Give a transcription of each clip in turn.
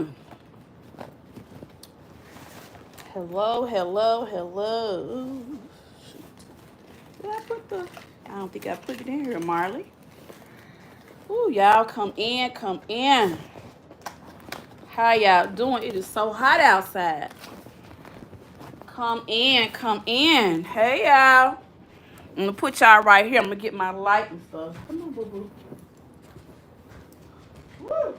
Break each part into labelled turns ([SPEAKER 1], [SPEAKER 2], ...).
[SPEAKER 1] doing? Hello, hello, hello. Shoot. Did I put the... I don't think I put it in here, Marley. Ooh, y'all come in, come in. How y'all doing? It is so hot outside. Come in, come in. Hey, y'all. I'm going to put y'all right here. I'm going to get my light and stuff. Come on, boo-boo. Woo.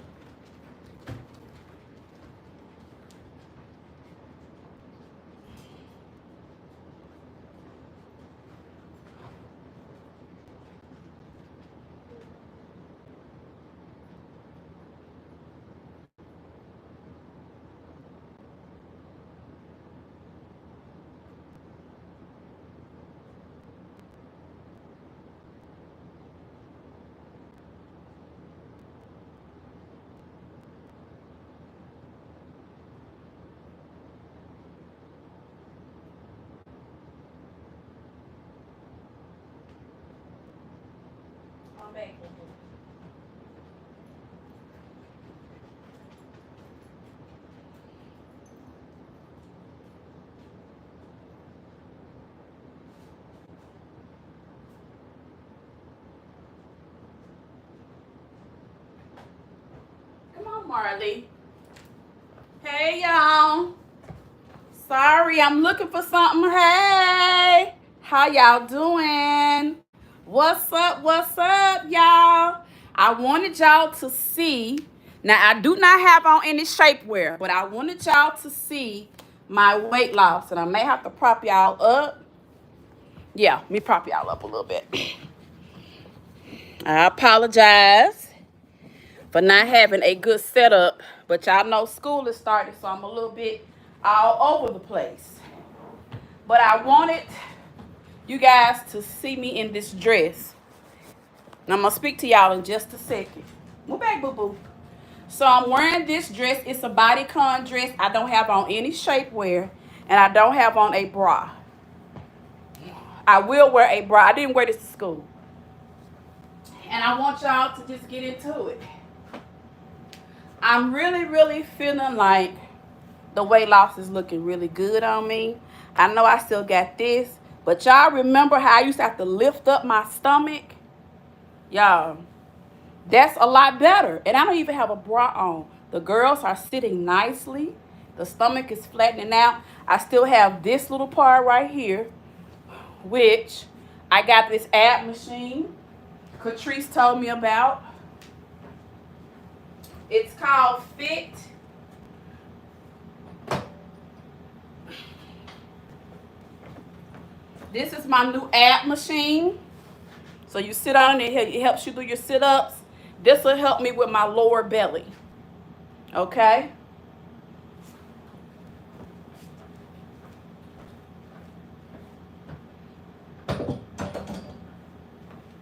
[SPEAKER 1] Come back, boo-boo. Come on, Marley. Hey, y'all. Sorry, I'm looking for something. Hey, how y'all doing? What's up? What's up, y'all? I wanted y'all to see. Now, I do not have on any shapewear, but I wanted y'all to see my weight loss. And I may have to prop y'all up. Yeah, let me prop y'all up a little bit. I apologize for not having a good setup, but y'all know school is starting, so I'm a little bit all over the place. But I wanted you guys to see me in this dress. And I'm going to speak to y'all in just a second. Move back, boo-boo. So I'm wearing this dress. It's a bodycon dress. I don't have on any shapewear. And I don't have on a bra. I will wear a bra. I didn't wear this to school. And I want y'all to just get into it. I'm really, really feeling like the weight loss is looking really good on me. I know I still got this. But y'all remember how I used to have to lift up my stomach? Y'all, that's a lot better. And I don't even have a bra on. The girls are sitting nicely. The stomach is flattening out. I still have this little part right here, which I got this ab machine Catrice told me about. It's called Fit. This is my new ab machine. So you sit on it, it helps you do your sit-ups. This will help me with my lower belly. Okay?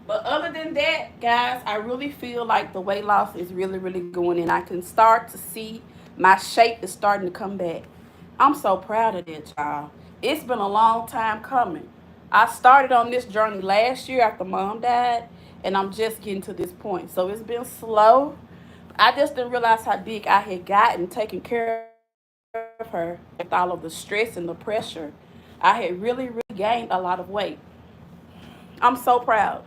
[SPEAKER 1] But other than that, guys, I really feel like the weight loss is really, really going in. I can start to see my shape is starting to come back. I'm so proud of that, y'all. It's been a long time coming. I started on this journey last year after Mom died, and I'm just getting to this point. So it's been slow. I just didn't realize how big I had gotten taking care of her with all of the stress and the pressure. I had really, really gained a lot of weight. I'm so proud.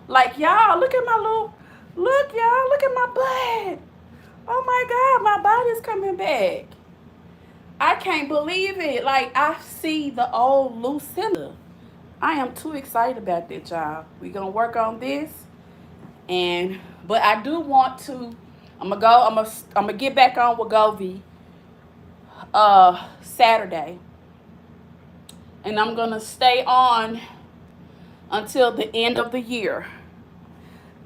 [SPEAKER 1] Like, y'all, look at my little, look, y'all, look at my butt. Oh my God, my body's coming back. I can't believe it. Like, I see the old Lucinda. I am too excited about that, y'all. We're going to work on this. But I do want to, I'm going to get back on Wegovy Saturday. And I'm going to stay on until the end of the year.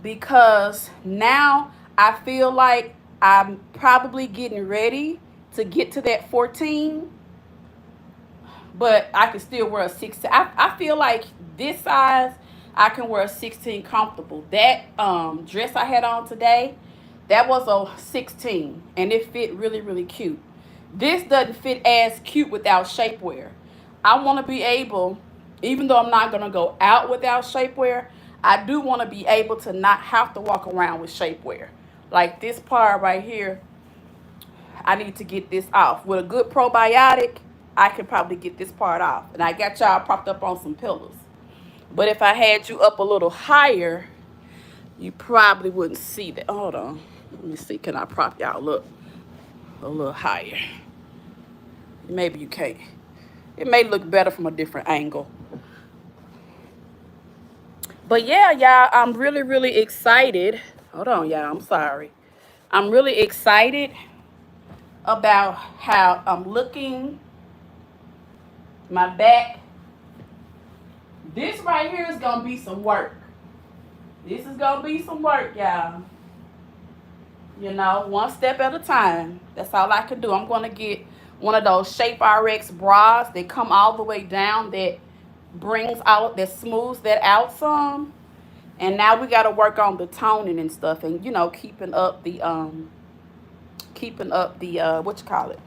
[SPEAKER 1] Because now I feel like I'm probably getting ready to get to that 14. But I can still wear a 16. I feel like this size, I can wear a 16 comfortable. That dress I had on today, that was a 16. And it fit really, really cute. This doesn't fit as cute without shapewear. I want to be able, even though I'm not going to go out without shapewear, I do want to be able to not have to walk around with shapewear. Like this part right here, I need to get this off. With a good probiotic, I can probably get this part off. And I got y'all propped up on some pillows. But if I had you up a little higher, you probably wouldn't see that. Hold on. Let me see. Can I prop y'all up a little higher? Maybe you can't. It may look better from a different angle. But yeah, y'all, I'm really, really excited. Hold on, y'all. I'm sorry. I'm really excited about how I'm looking. My back. This right here is going to be some work. This is going to be some work, y'all. You know, one step at a time. That's all I can do. I'm going to get one of those Shape RX bras that come all the way down, that brings out, that smooths that out some. And now we got to work on the toning and stuff, and you know, keeping up the what you call it?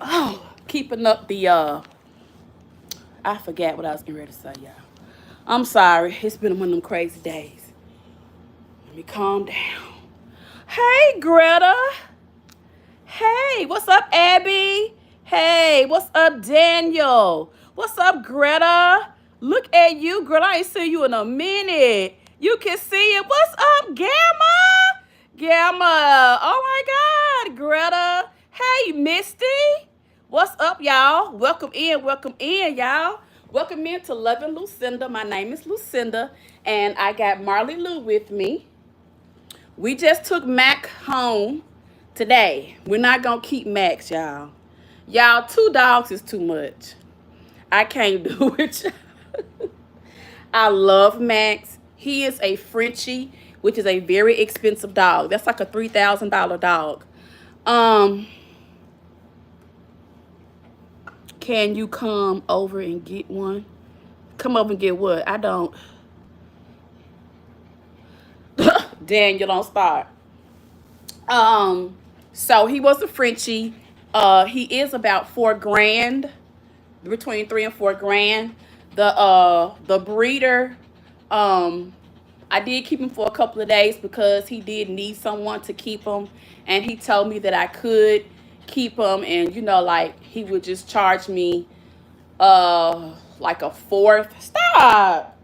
[SPEAKER 1] Oh, keeping up the I forgot what I was getting ready to say, y'all. I'm sorry. It's been one of them crazy days. Let me calm down. Hey, Greta. Hey, what's up, Abby? Hey, what's up, Daniel? What's up, Greta? Look at you, Greta. I ain't seen you in a minute. You can see it. What's up, Gamma? Gamma. Oh my God, Greta. Hey, Misty. What's up, y'all? Welcome in, y'all. Welcome in to Loving Lucinda. My name is Lucinda, and I got Marley Lou with me. We just took Mac home today. We're not going to keep Max, y'all. Y'all, 2 dogs is too much. I can't do it. I love Max. He is a Frenchie, which is a very expensive dog. That's like a $3,000 dog. Can you come over and get one? Come over and get what? I don't. Daniel, don't start. So he was a Frenchie. He is about $4,000, between $3 and $4,000. The breeder, I did keep him for a couple of days because he did need someone to keep him, and he told me that I could keep him, and you know, like he would just charge me like a fourth. Stop.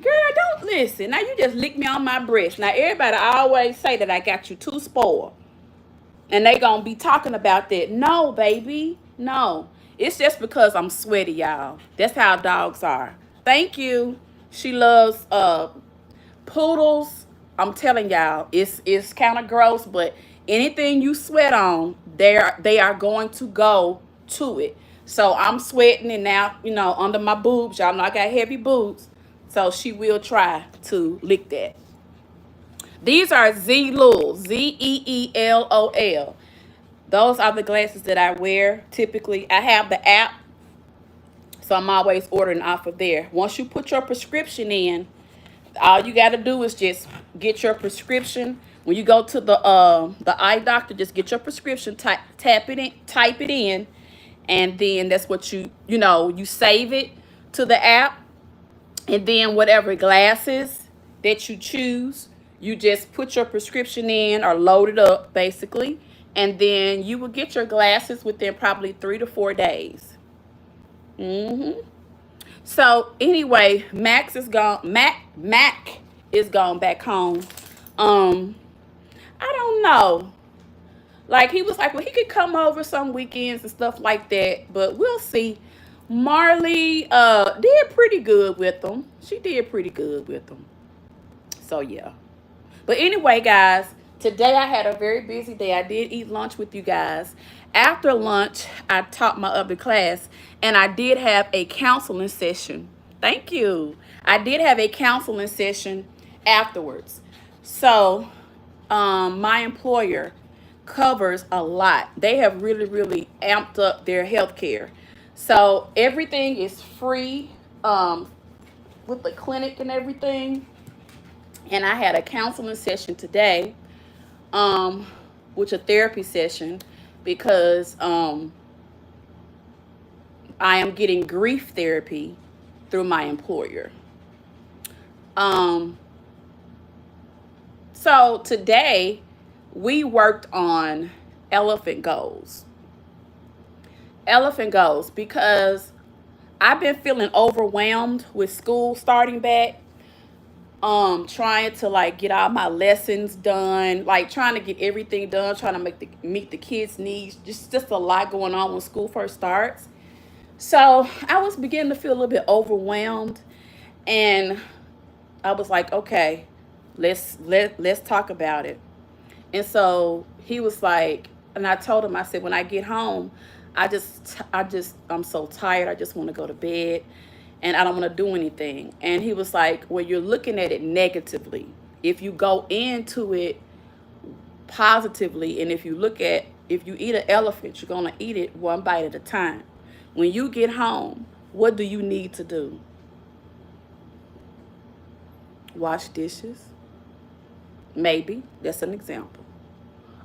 [SPEAKER 1] Girl, don't listen. Now you just lick me on my breast. Now everybody always say that I got you too spoiled. And they gonna be talking about that. No, baby. No. It's just because I'm sweaty, y'all. That's how dogs are. Thank you. She loves poodles. I'm telling y'all, it's kind of gross, but anything you sweat on, they are going to go to it. So I'm sweating, and now, you know, under my boobs, y'all know I got heavy boobs. So she will try to lick that. These are Zeelol, Zeelol. Those are the glasses that I wear typically. I have the app, so I'm always ordering off of there. Once you put your prescription in, all you got to do is just get your prescription. When you go to the eye doctor, just get your prescription, type it in, and then that's what you save it to the app, and then whatever glasses that you choose, you just put your prescription in or load it up basically, and then you will get your glasses within probably 3 to 4 days. So anyway, Max is gone. Mac is gone back home. I don't know. Like, he was like, well, he could come over some weekends and stuff like that, but we'll see. Marley did pretty good with them. She did pretty good with them. So yeah. But anyway, guys, today I had a very busy day. I did eat lunch with you guys. After lunch, I taught my other class, and I did have a counseling session. Thank you. I did have a counseling session afterwards. So, my employer covers a lot. They have really, really amped up their health care. So, everything is free with the clinic and everything. And I had a counseling session today, which a therapy session, because I am getting grief therapy through my employer. So today we worked on elephant goals. Elephant goals because I've been feeling overwhelmed with school starting back. Trying to like get all my lessons done, like trying to get everything done, trying to meet the kids' needs. Just a lot going on when school first starts. So I was beginning to feel a little bit overwhelmed, and I was like, okay, let's talk about it. And so he was like, and I told him, I said, when I get home, I'm so tired. I just want to go to bed and I don't want to do anything. And he was like, well, you're looking at it negatively. If you go into it positively, and if you eat an elephant, you're going to eat it one bite at a time. When you get home, what do you need to do? Wash dishes? Maybe. That's an example.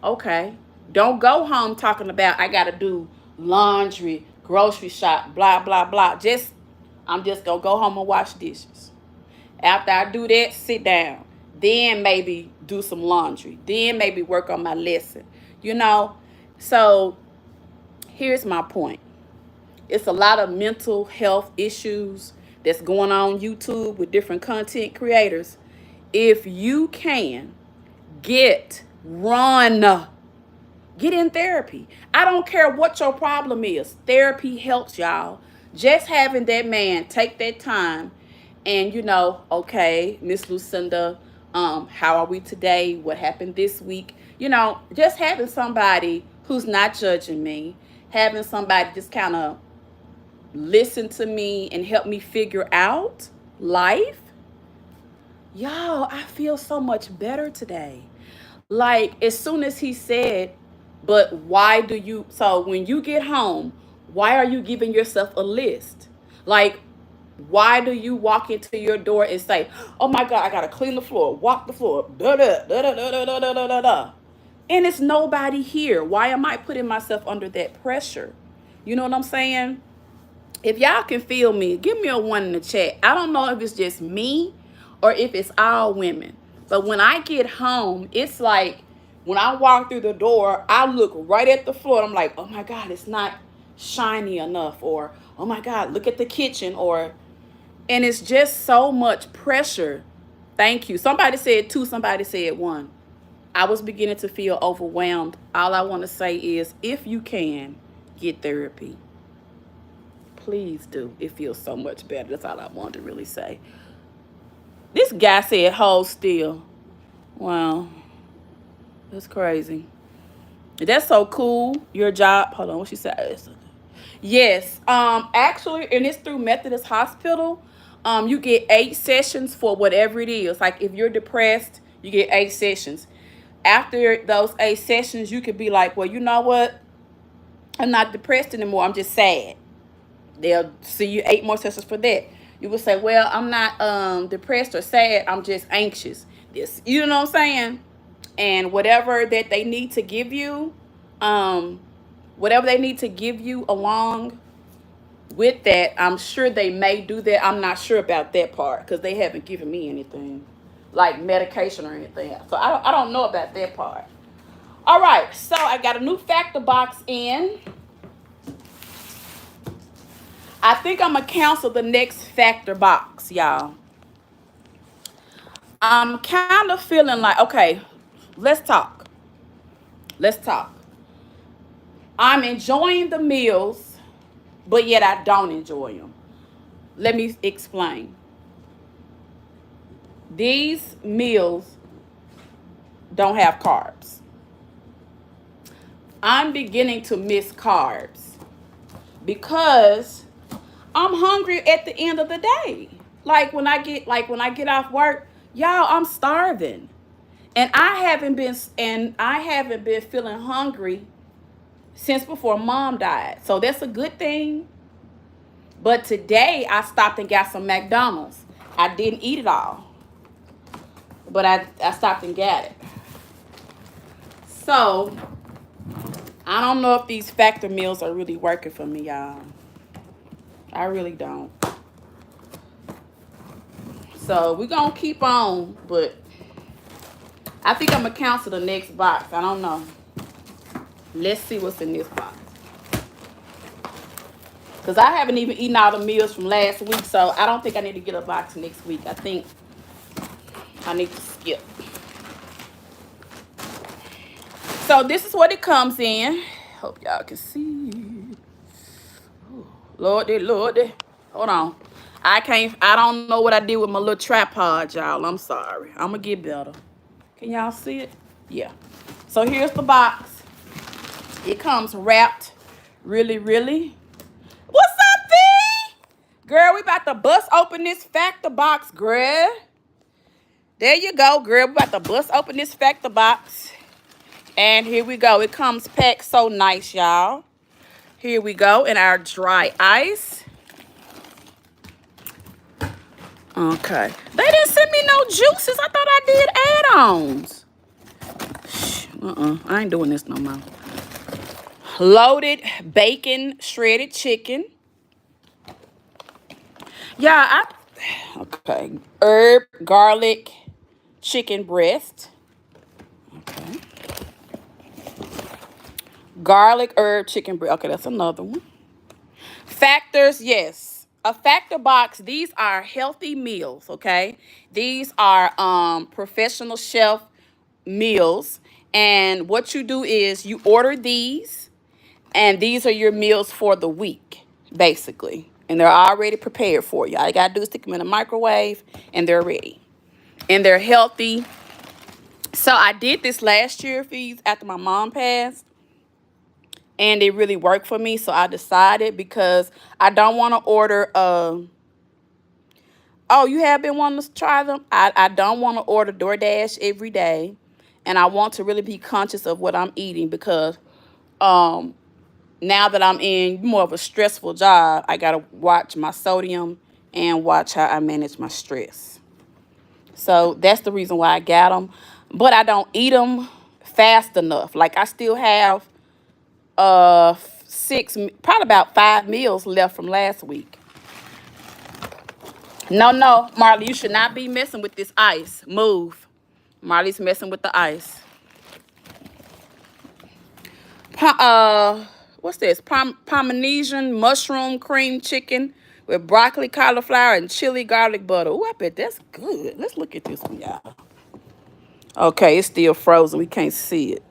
[SPEAKER 1] Okay. Don't go home talking about I gotta do laundry, grocery shop, blah blah blah. I'm just gonna go home and wash dishes. After I do that, sit down. Then maybe do some laundry. Then maybe work on my lesson. You know? So here's my point. It's a lot of mental health issues that's going on YouTube with different content creators. If you can run. Get in therapy. I don't care what your problem is. Therapy helps, y'all. Just having that man take that time and, okay, Miss Lucinda, how are we today? What happened this week? Just having somebody who's not judging me, having somebody just kind of listen to me and help me figure out life. Y'all, I feel so much better today. Like, as soon as he said, but so when you get home, why are you giving yourself a list? Like, why do you walk into your door and say, oh my God, I got to clean the floor, walk the floor, da da da da da da da da da da. And it's nobody here. Why am I putting myself under that pressure? You know what I'm saying? If y'all can feel me, give me a 1 in the chat. I don't know if it's just me or if it's all women. But when I get home, it's like when I walk through the door, I look right at the floor. I'm like, oh my God, it's not shiny enough. Or, oh my God, look at the kitchen. And it's just so much pressure. Thank you. Somebody said 2, somebody said 1. I was beginning to feel overwhelmed. All I want to say is, if you can, get therapy. Please do. It feels so much better. That's all I wanted to really say. This guy said, hold still. Wow. That's crazy. That's so cool. Your job. Hold on. What she said? Yes. Actually, and it's through Methodist Hospital. You get 8 sessions for whatever it is. Like if you're depressed, you get 8 sessions. After those 8 sessions, you could be like, well, you know what? I'm not depressed anymore. I'm just sad. They'll see you 8 more sessions for that. You would say, well, I'm not depressed or sad. I'm just anxious. You know what I'm saying? And whatever that they need to give you, along with that, I'm sure they may do that. I'm not sure about that part because they haven't given me anything like medication or anything. So I don't know about that part. All right, so I got a new factor box in. I think I'm going to cancel the next factor box, y'all. I'm kind of feeling like, okay, let's talk. Let's talk. I'm enjoying the meals, but yet I don't enjoy them. Let me explain. These meals don't have carbs. I'm beginning to miss carbs because I'm hungry at the end of the day. Like when I get off work, y'all, I'm starving. And I haven't been feeling hungry since before Mom died. So that's a good thing. But today I stopped and got some McDonald's. I didn't eat it all. But I stopped and got it. So I don't know if these factor meals are really working for me, y'all. I really don't. So we're going to keep on, but I think I'm gonna cancel the next box. I don't know. Let's see what's in this box. Because I haven't even eaten all the meals from last week, so I don't think I need to get a box next week. I think I need to skip. So this is what it comes in. Hope y'all can see. Lordy, Lordy. Hold on. I don't know what I did with my little tripod, y'all. I'm sorry. I'm gonna get better. Can y'all see it? Yeah. So here's the box. It comes wrapped really, really. What's up, V? Girl, we about to bust open this factor box, girl. There you go, girl. We about to bust open this factor box. And here we go. It comes packed so nice, y'all. Here we go in our dry ice. Okay. They didn't send me no juices. I thought I did add-ons. I ain't doing this no more. Loaded bacon, shredded chicken. Yeah, okay. Herb, garlic, chicken breast. Okay. Garlic, herb, chicken breast. Okay, that's another one. Factors, yes. A factor box, these are healthy meals, okay? These are professional chef meals. And what you do is you order these, and these are your meals for the week, basically. And they're already prepared for you. All you gotta do is stick them in the microwave, and they're ready. And they're healthy. So I did this last year, fees, after my mom passed. And it really worked for me. So I decided, because I don't want to order, oh, you have been wanting to try them? I don't want to order DoorDash every day. And I want to really be conscious of what I'm eating, because now that I'm in more of a stressful job, I got to watch my sodium and watch how I manage my stress. So that's the reason why I got them. But I don't eat them fast enough. Like, I still have probably about 5 meals left from last week. No, Marley, you should not be messing with this ice. Move. Marley's messing with the ice. What's this? Parmesan mushroom cream chicken with broccoli, cauliflower, and chili garlic butter. Oh, I bet that's good. Let's look at this one, y'all. Okay, it's still frozen. We can't see it.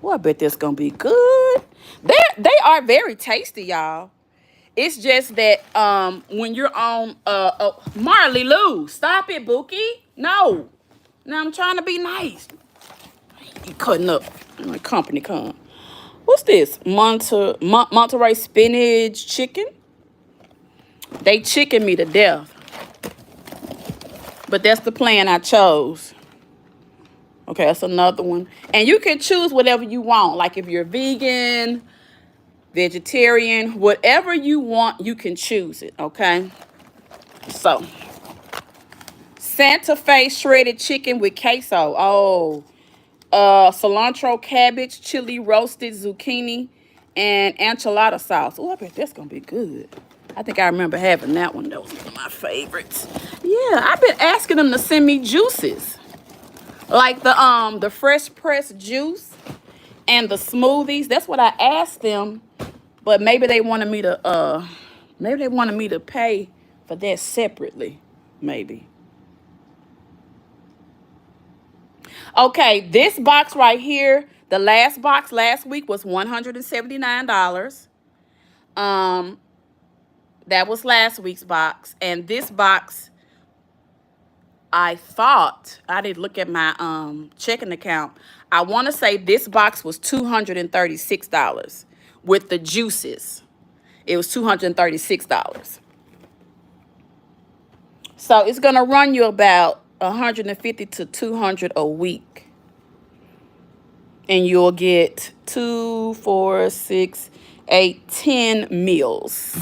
[SPEAKER 1] Well, I bet that's gonna be good. They are very tasty, y'all. It's just that when you're on Marley Lou, stop it, Bookie. No. Now I'm trying to be nice. You cutting up. My company come. What's this? Monterey spinach chicken. They chicken me to death. But that's the plan I chose. Okay, that's another one. And you can choose whatever you want. Like, if you're vegan, vegetarian, whatever you want, you can choose it, okay? So, Santa Fe shredded chicken with queso. Oh, cilantro, cabbage, chili, roasted zucchini, and enchilada sauce. Oh, I bet that's gonna be good. I think I remember having that one. That was one of my favorites. Yeah, I've been asking them to send me juices, like the fresh pressed juice and the smoothies. That's what I asked them, but maybe they wanted me to pay for that separately, maybe. Okay, this box right here, the last box last week was $179. That was last week's box. And this box, I thought, I didn't look at my checking account. I want to say this box was $236 with the juices. It was $236. So it's going to run you about $150 to $200 a week. And you'll get 2, 4, 6, 8, 10 meals.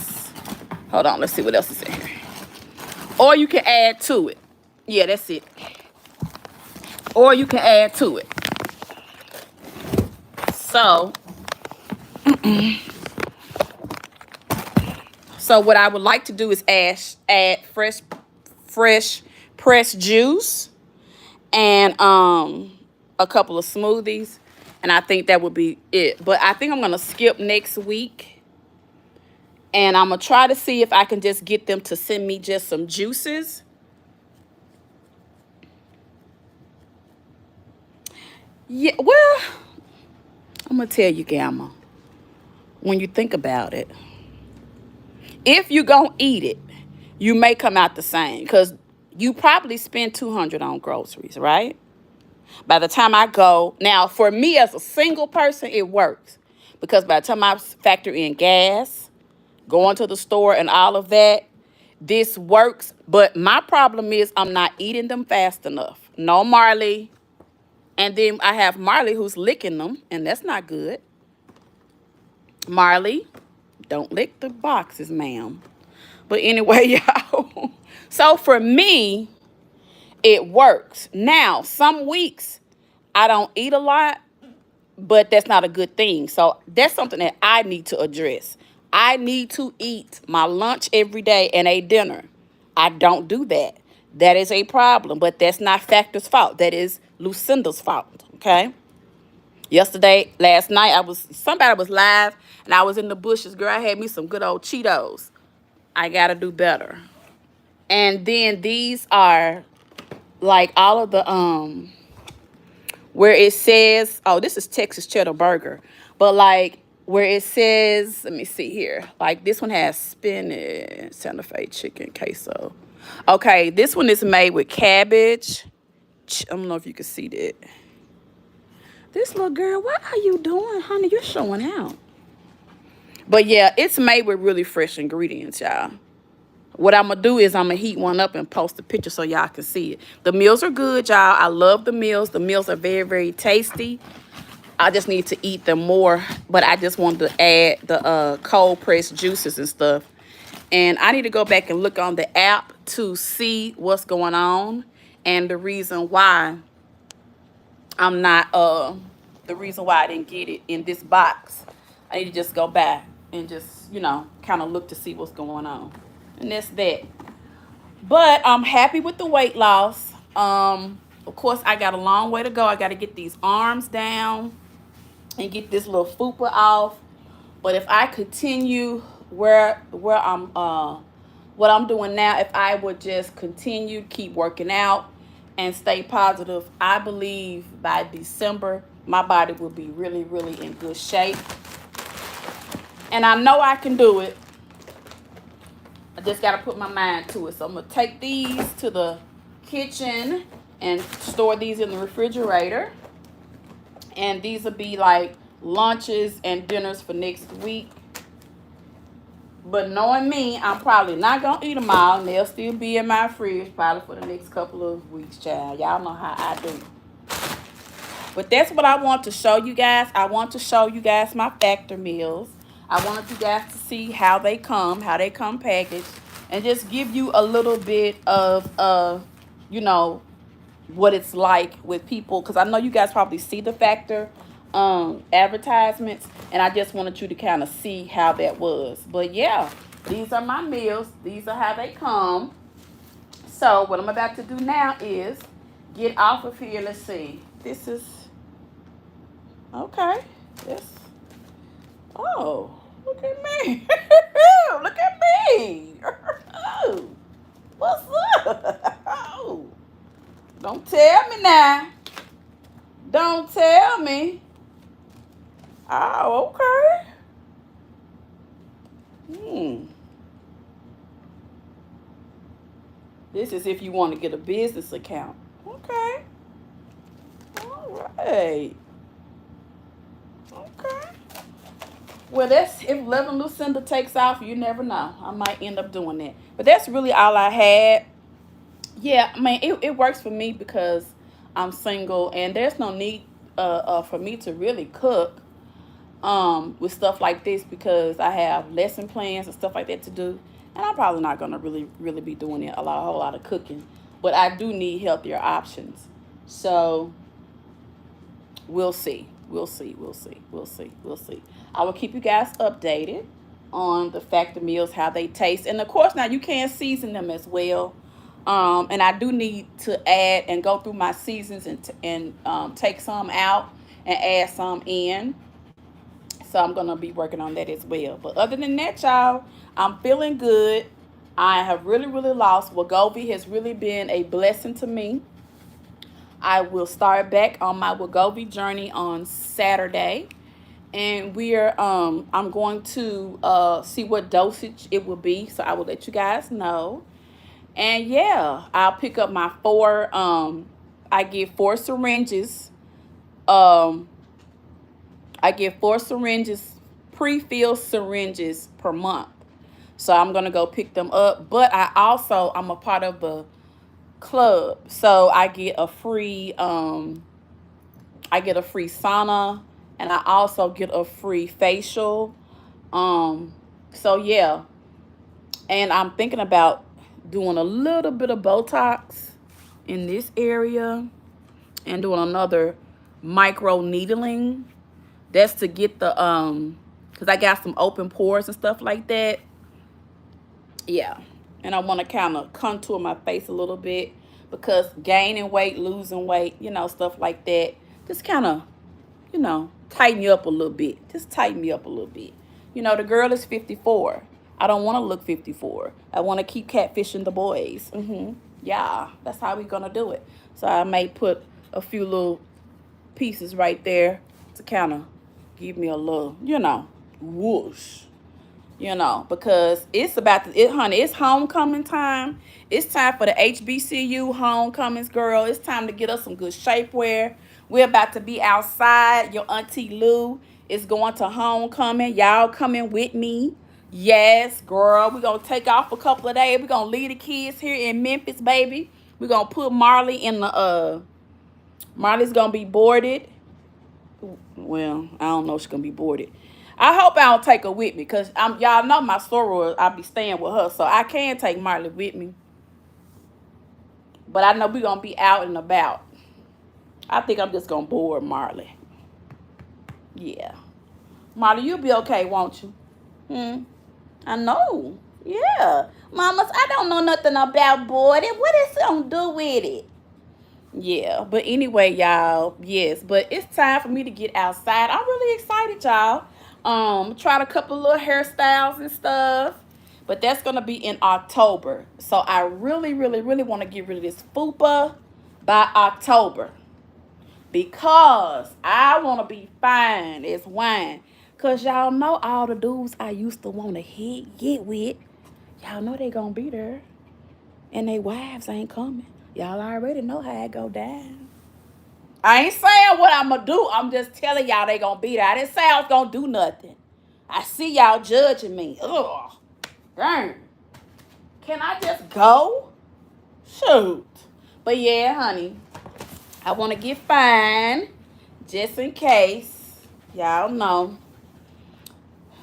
[SPEAKER 1] Hold on, let's see what else is in here. Or you can add to it. Yeah, that's it. Or you can add to it. So, so what I would like to do is add fresh pressed juice and a couple of smoothies, and I think that would be it. But I think I'm gonna skip next week, and I'm gonna try to see if I can just get them to send me just some juices. Yeah, well, I'm gonna tell you, Gamma, when you think about it, if you gonna eat it, you may come out the same because you probably spend 200 on groceries, right? By the time I go, now for me as a single person, it works because by the time I factor in gas, going to the store, and all of that, this works. But my problem is I'm not eating them fast enough. No Marley. And then I have Marley who's licking them, and that's not good. Marley, don't lick the boxes, ma'am. But anyway, y'all. So for me, it works. Now, some weeks I don't eat a lot, but that's not a good thing. So that's something that I need to address. I need to eat my lunch every day and a dinner. I don't do that. That is a problem, but that's not Factor's fault. That is Lucinda's fault, okay? Last night, somebody was live, and I was in the bushes. Girl, I had me some good old Cheetos. I got to do better. And then these are like all of the, where it says, oh, this is Texas Cheddar Burger. But like where it says, let me see here. Like this one has spinach, Santa Fe chicken, queso. Okay, this one is made with cabbage. I don't know if you can see that. This little girl, what are you doing, honey? You're showing out. But yeah, it's made with really fresh ingredients, y'all. What I'm going to do is I'm going to heat one up and post a picture so y'all can see it. The meals are good, y'all. I love the meals. The meals are very, very tasty. I just need to eat them more. But I just wanted to add the cold pressed juices and stuff. And I need to go back and look on the app to see what's going on. And the reason why I'm not, the reason why I didn't get it in this box. I need to just go back and just, kind of look to see what's going on. And that's that. But I'm happy with the weight loss. Of course, I got a long way to go. I got to get these arms down and get this little fupa off. But if I continue where I'm, what I'm doing now, if I would just continue, keep working out and stay positive, I believe by December, my body will be really, really in good shape. And I know I can do it. I just got to put my mind to it. So I'm going to take these to the kitchen and store these in the refrigerator. And these will be like lunches and dinners for next week. But knowing me, I'm probably not going to eat them all. And they'll still be in my fridge probably for the next couple of weeks, child. Y'all know how I do. But that's what I want to show you guys. I want to show you guys my Factor meals. I wanted you guys to see how they come packaged. And just give you a little bit of, what it's like with people. Because I know you guys probably see the Factor advertisements, and I just wanted you to kind of see how that was. But yeah, these are my meals. These are how they come. So what I'm about to do now is get off of here. Let's see. This is okay. Look at me. Look at me. Oh, what's up? Oh, don't tell me now. Don't tell me. Oh, okay. This is if you want to get a business account. Okay. All right. Okay. Well, that's if Loving Lucinda takes off, you never know. I might end up doing that. But that's really all I had. Yeah, I mean, it works for me because I'm single and there's no need for me to really cook with stuff like this because I have lesson plans and stuff like that to do. And I'm probably not going to really be doing it a whole lot of cooking. But I do need healthier options. So we'll see. We'll see. I will keep you guys updated on the Factor meals, how they taste. And of course, now you can season them as well. And I do need to add and go through my seasons and take some out and add some in. So I'm gonna be working on that as well. But other than that, y'all, I'm feeling good. I have really, really lost. Wegovy has really been a blessing to me. I will start back on my Wegovy journey on Saturday, and I'm going to see what dosage it will be. So I will let you guys know. And yeah, I'll pick up my four. I get four syringes. Um, I get four syringes, pre-filled syringes per month. So I'm gonna go pick them up. But I'm a part of the club, so I get a free sauna, and I also get a free facial. Um, so yeah, and I'm thinking about doing a little bit of Botox in this area and doing another micro needling. That's to get because I got some open pores and stuff like that. Yeah. And I want to kind of contour my face a little bit because gaining weight, losing weight, stuff like that. Just kind of, tighten you up a little bit. Just tighten me up a little bit. The girl is 54. I don't want to look 54. I want to keep catfishing the boys. Yeah, that's how we going to do it. So I may put a few little pieces right there to kind of give me a little, whoosh. Because honey, it's homecoming time. It's time for the HBCU homecomings, girl. It's time to get us some good shapewear. We're about to be outside. Your auntie Lou is going to homecoming. Y'all coming with me? Yes, girl. We're going to take off a couple of days. We're going to leave the kids here in Memphis, baby. We're going to put Marley in Marley's going to be boarded. Well, I don't know if she's going to be boarded. I hope I don't take her with me because y'all know my soror. I'll be staying with her, so I can take Marley with me. But I know we're gonna be out and about. I think I'm just gonna board Marley. Yeah, Marley, you'll be okay, won't you? I know. Yeah, mamas, I don't know nothing about boarding. What is it gonna do with it? Yeah, but anyway, y'all, yes, but it's time for me to get outside. I'm really excited, y'all. Tried a couple little hairstyles and stuff, but that's gonna be in October. So I really, really, really want to get rid of this fupa by October because I want to be fine as wine. Cause y'all know all the dudes I used to want to get with, y'all know they gonna be there, and they wives ain't coming. Y'all already know how it go down. I ain't saying what I'm gonna do. I'm just telling y'all they gonna be there. I didn't say I was gonna do nothing. I see y'all judging me. Ugh. Dang. Can I just go? Shoot. But yeah, honey, I want to get fine just in case. Y'all know.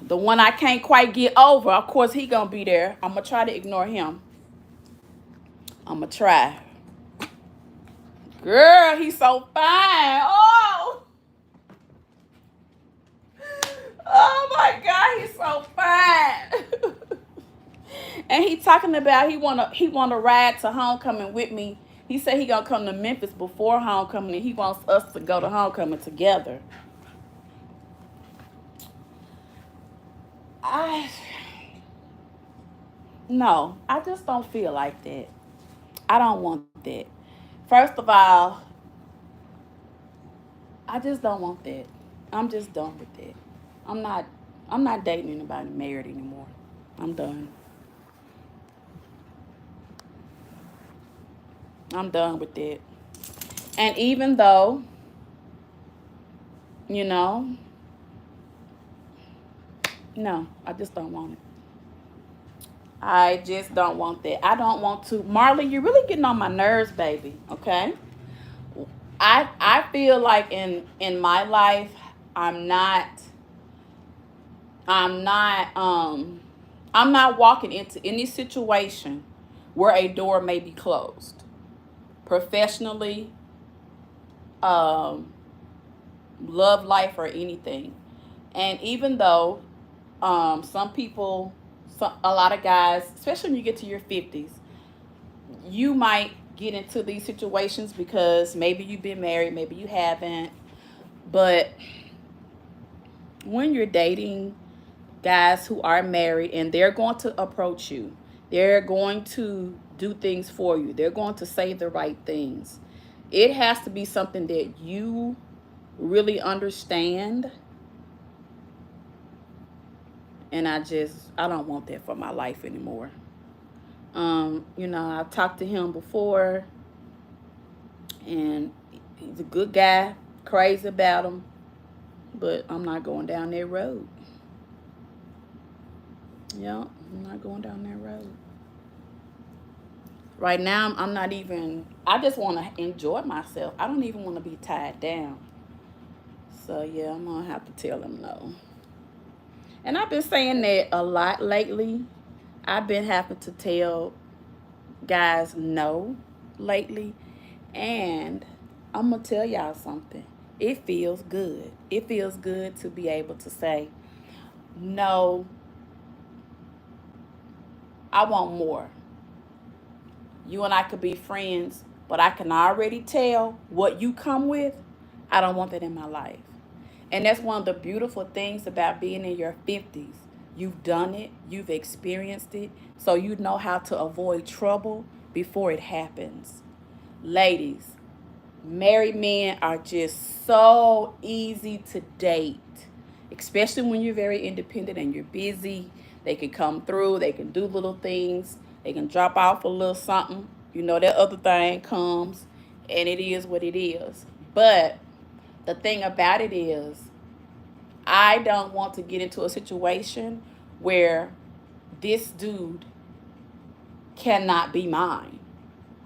[SPEAKER 1] The one I can't quite get over, of course, he gonna be there. I'm gonna try to ignore him. I'm gonna try. Girl, he's so fine. Oh my God, he's so fine. And he talking about he wanna ride to homecoming with me. He said he gonna come to Memphis before homecoming and he wants us to go to homecoming together. I No, I just don't feel like that. I don't want that. First of all, I just don't want that. I'm just done with that. I'm not I'm not dating anybody married anymore. I'm done. I'm done with that. And even though, you know, no, I just don't want it. I just don't want that. I don't want to. Marley, you're really getting on my nerves, baby. Okay? I feel like in my life, I'm not I'm not um I'm not walking into any situation where a door may be closed. Professionally, um, love life or anything. And even though some people, a lot of guys, especially when you get to your 50s, you might get into these situations because maybe you've been married, maybe you haven't. But when you're dating guys who are married and they're going to approach you, they're going to do things for you, they're going to say the right things. It has to be something that you really understand. And I don't want that for my life anymore. I've talked to him before, and he's a good guy, crazy about him, but I'm not going down that road. Yeah, I'm not going down that road. Right now, I'm not even, I just want to enjoy myself. I don't even want to be tied down. So, yeah, I'm going to have to tell him no. And I've been saying that a lot lately. I've been having to tell guys no lately. And I'm going to tell y'all something. It feels good. It feels good to be able to say, no, I want more. You and I could be friends, but I can already tell what you come with. I don't want that in my life. And that's one of the beautiful things about being in your 50s. You've done it, you've experienced it, so you know how to avoid trouble before it happens. Ladies, married men are just so easy to date, especially when you're very independent and you're busy. They can come through, they can do little things, they can drop off a little something. That other thing comes, and it is what it is. But the thing about it is, I don't want to get into a situation where this dude cannot be mine.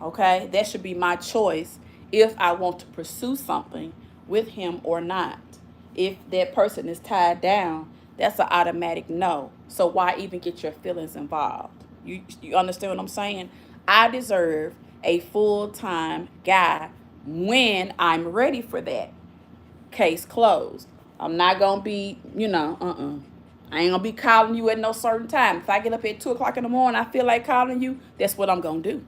[SPEAKER 1] Okay? That should be my choice if I want to pursue something with him or not. If that person is tied down, that's an automatic no. So why even get your feelings involved? You understand what I'm saying? I deserve a full-time guy when I'm ready for that. Case closed. I'm not gonna be, I ain't gonna be calling you at no certain time. If I get up at 2 o'clock in the morning, I feel like calling you, that's what I'm gonna do.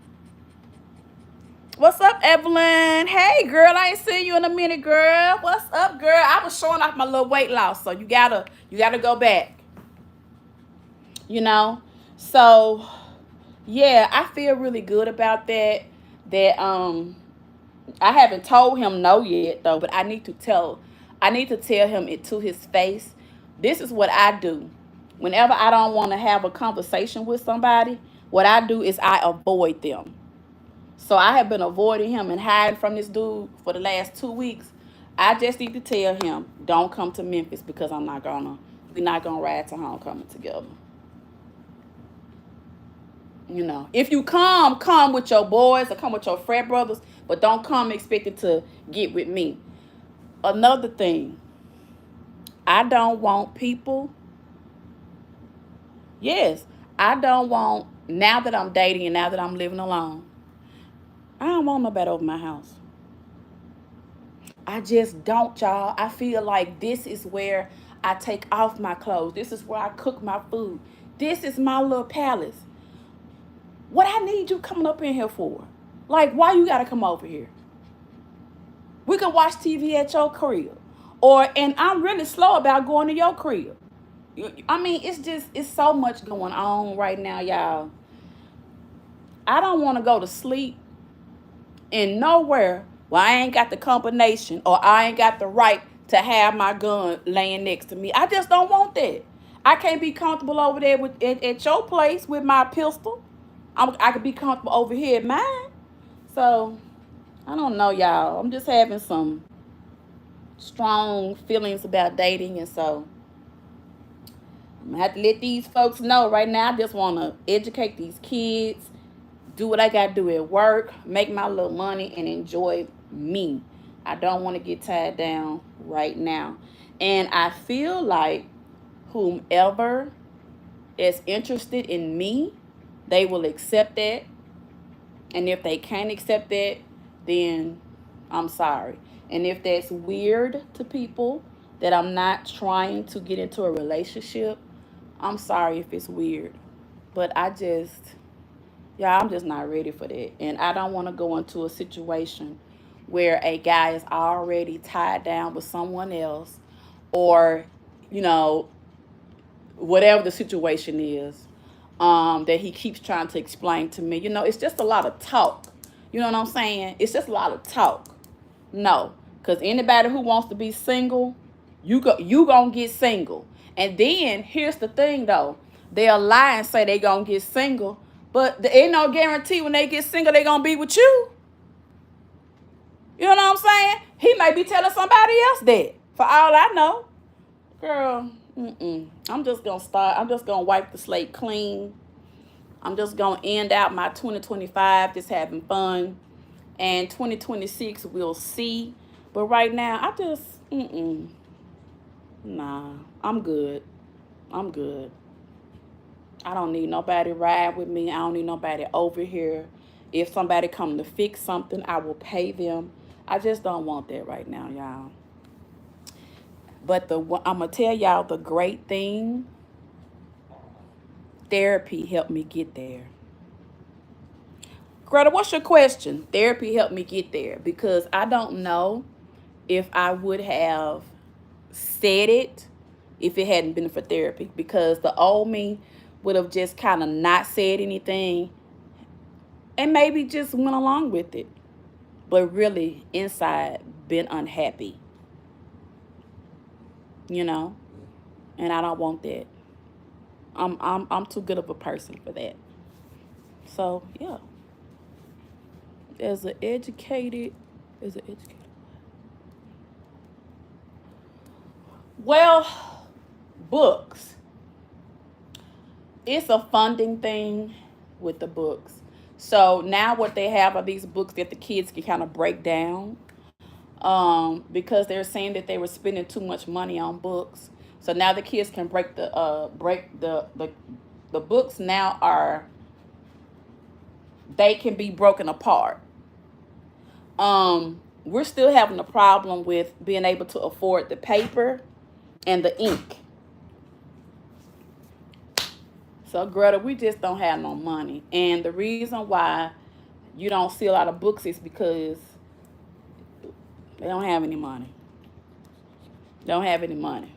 [SPEAKER 1] What's up, Evelyn? Hey, girl, I ain't seen you in a minute, girl. What's up, girl? I was showing off my little weight loss, so you gotta go back. You know, so yeah, I feel really good about that. That I haven't told him no yet though, but I need to tell him it to his face. This is what I do. Whenever I don't want to have a conversation with somebody, what I do is I avoid them. So I have been avoiding him and hiding from this dude for the last 2 weeks. I just need to tell him, don't come to Memphis because we're not gonna ride to homecoming together. If you come with your boys or come with your frat brothers, but don't come expecting to get with me. Another thing, I don't want people, yes, I don't want, now that I'm dating and now that I'm living alone, I don't want nobody over my house. I just don't, y'all. I feel like this is where I take off my clothes. This is where I cook my food. This is my little palace. What I need you coming up in here for? Like, why you gotta come over here? We can watch TV at your crib. And I'm really slow about going to your crib. I mean, it's so much going on right now, y'all. I don't want to go to sleep in nowhere where I ain't got the combination or I ain't got the right to have my gun laying next to me. I just don't want that. I can't be comfortable over there at your place with my pistol. I could be comfortable over here at mine. So, I don't know, y'all. I'm just having some strong feelings about dating, and so I'm gonna have to let these folks know right now. I just want to educate these kids, do what I got to do at work, make my little money, and enjoy me. I don't want to get tied down right now. And I feel like whomever is interested in me, they will accept that. And if they can't accept that, then I'm sorry. And if that's weird to people that I'm not trying to get into a relationship, I'm sorry if it's weird. But Yeah, I'm just not ready for that. And I don't want to go into a situation where a guy is already tied down with someone else or, you know, whatever the situation is, that he keeps trying to explain to me. It's just a lot of talk. You know what I'm saying? It's just a lot of talk. No, because anybody who wants to be single, you gonna get single. And then here's the thing though, they'll lie and say they gonna get single, but there ain't no guarantee when they get single they gonna be with you. You know what I'm saying? He may be telling somebody else that. For all I know, girl. I'm just gonna start. I'm just gonna wipe the slate clean. I'm just gonna end out my 2025 just having fun, and 2026 we'll see. But right now, I just nah. I'm good. I'm good. I don't need nobody ride with me. I don't need nobody over here. If somebody come to fix something, I will pay them. I just don't want that right now, y'all. But I'm gonna tell y'all the great thing. Therapy helped me get there. Greta, what's your question? Therapy helped me get there because I don't know if I would have said it if it hadn't been for therapy, because the old me would have just kind of not said anything and maybe just went along with it, but really inside been unhappy, you know? And I don't want that. I'm too good of a person for that. So yeah, as an educated, as an educated. Well, books. It's a funding thing with the books. So now what they have are these books that the kids can kind of break down, because they're saying that they were spending too much money on books. So now the kids can break the books now are they can be broken apart. We're still having a problem with being able to afford the paper and the ink. So Greta, we just don't have no money. And the reason why you don't see a lot of books is because they don't have any money. They don't have any money.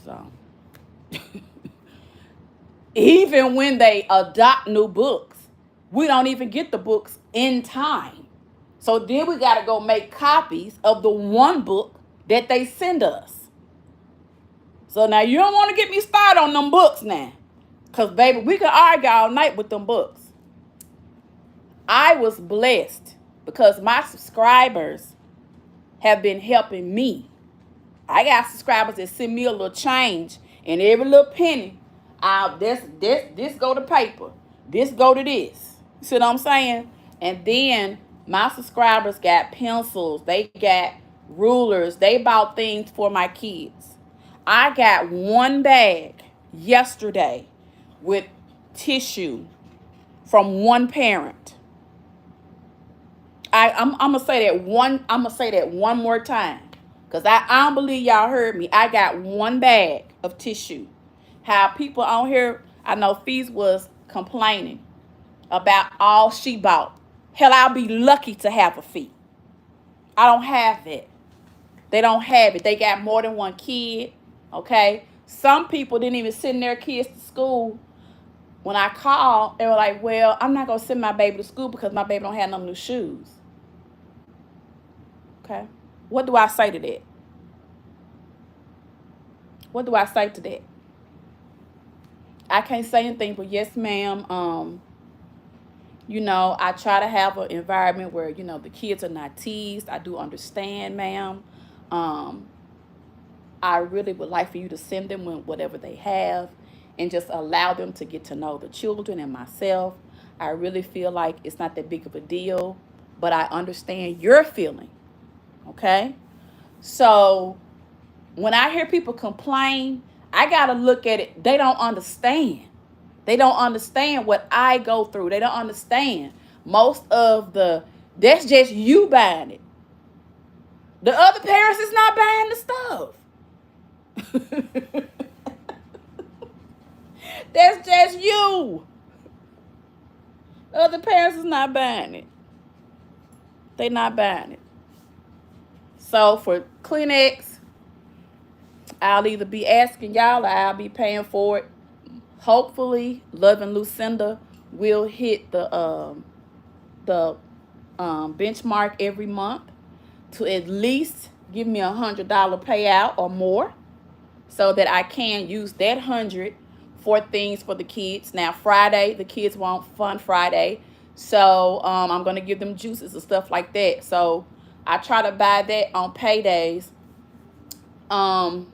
[SPEAKER 1] So even when they adopt new books, we don't even get the books in time. So then we got to go make copies of the one book that they send us. So now you don't want to get me started on them books now. Because, baby, we could argue all night with them books. I was blessed because my subscribers have been helping me. I got subscribers that send me a little change, and every little penny, this go to paper, this go to this. See what I'm saying? And then my subscribers got pencils, they got rulers, they bought things for my kids. I got one bag yesterday with tissue from one parent. I'm gonna say that one. I'm gonna say that one more time, cause I don't believe y'all heard me. I got one bag of tissue. How people on here, I know Fees was complaining about all she bought. Hell, I'll be lucky to have a fee. I don't have it. They don't have it. They got more than one kid. Okay. Some people didn't even send their kids to school. When I called, they were like, "Well, I'm not gonna send my baby to school because my baby don't have no new shoes." Okay. What do I say to that? What do I say to that? I can't say anything, but yes, ma'am. I try to have an environment where, the kids are not teased. I do understand, ma'am. Um, I really would like for you to send them with whatever they have and just allow them to get to know the children and myself. I really feel like it's not that big of a deal, but I understand your feeling. Okay? So when I hear people complain, I got to look at it. They don't understand. They don't understand what I go through. They don't understand. That's just you buying it. The other parents is not buying the stuff. That's just you. Other parents is not buying it. They not buying it. So for Kleenex, I'll either be asking y'all or I'll be paying for it. Hopefully, Loving Lucinda will hit the benchmark every month to at least give me $100 payout or more, so that I can use that 100 for things for the kids. Now Friday, the kids want Fun Friday, so I'm gonna give them juices and stuff like that. So I try to buy that on paydays. Um,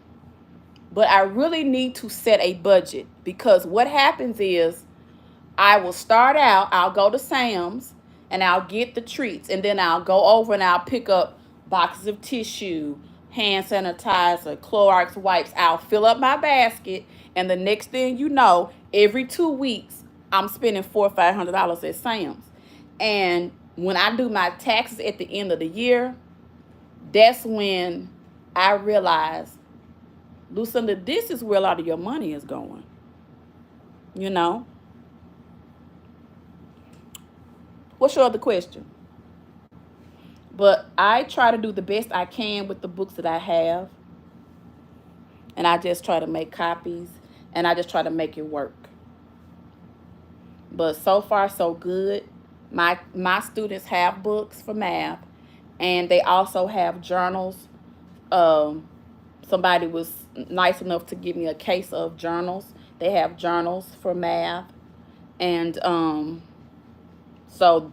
[SPEAKER 1] but I really need to set a budget, because what happens is I will start out, I'll go to Sam's and I'll get the treats, and then I'll go over and I'll pick up boxes of tissue, hand sanitizer, Clorox wipes. I'll fill up my basket, and the next thing you know, every 2 weeks, I'm spending $400 or $500 at Sam's. And when I do my taxes at the end of the year, that's when I realize, Lucinda, this is where a lot of your money is going. You know? What's your other question? But I try to do the best I can with the books that I have. And I just try to make copies. And I just try to make it work. But so far, so good. My students have books for math. And they also have journals. Somebody was nice enough to give me a case of journals. They have journals for math. And so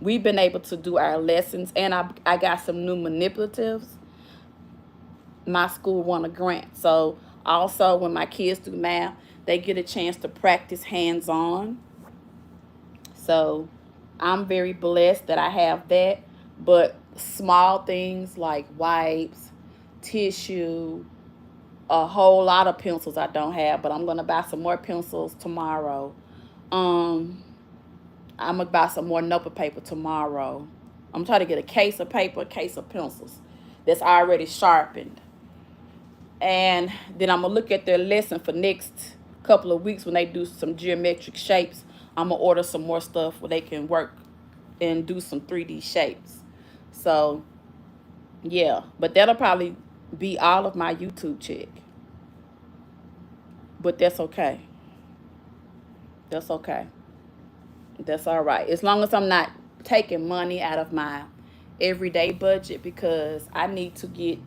[SPEAKER 1] we've been able to do our lessons. And I got some new manipulatives. My school won a grant. So also when my kids do math, they get a chance to practice hands-on. So I'm very blessed that I have that. But small things like wipes, tissue, a whole lot of pencils I don't have, but I'm going to buy some more pencils tomorrow. I'm going to buy some more notebook paper tomorrow. I'm trying to get a case of paper, a case of pencils that's already sharpened. And then I'm going to look at their lesson for next couple of weeks when they do some geometric shapes. I'm going to order some more stuff where they can work and do some 3D shapes. So, yeah. But that'll probably be all of my YouTube check. But that's okay. That's okay. That's all right. As long as I'm not taking money out of my everyday budget, because I need to get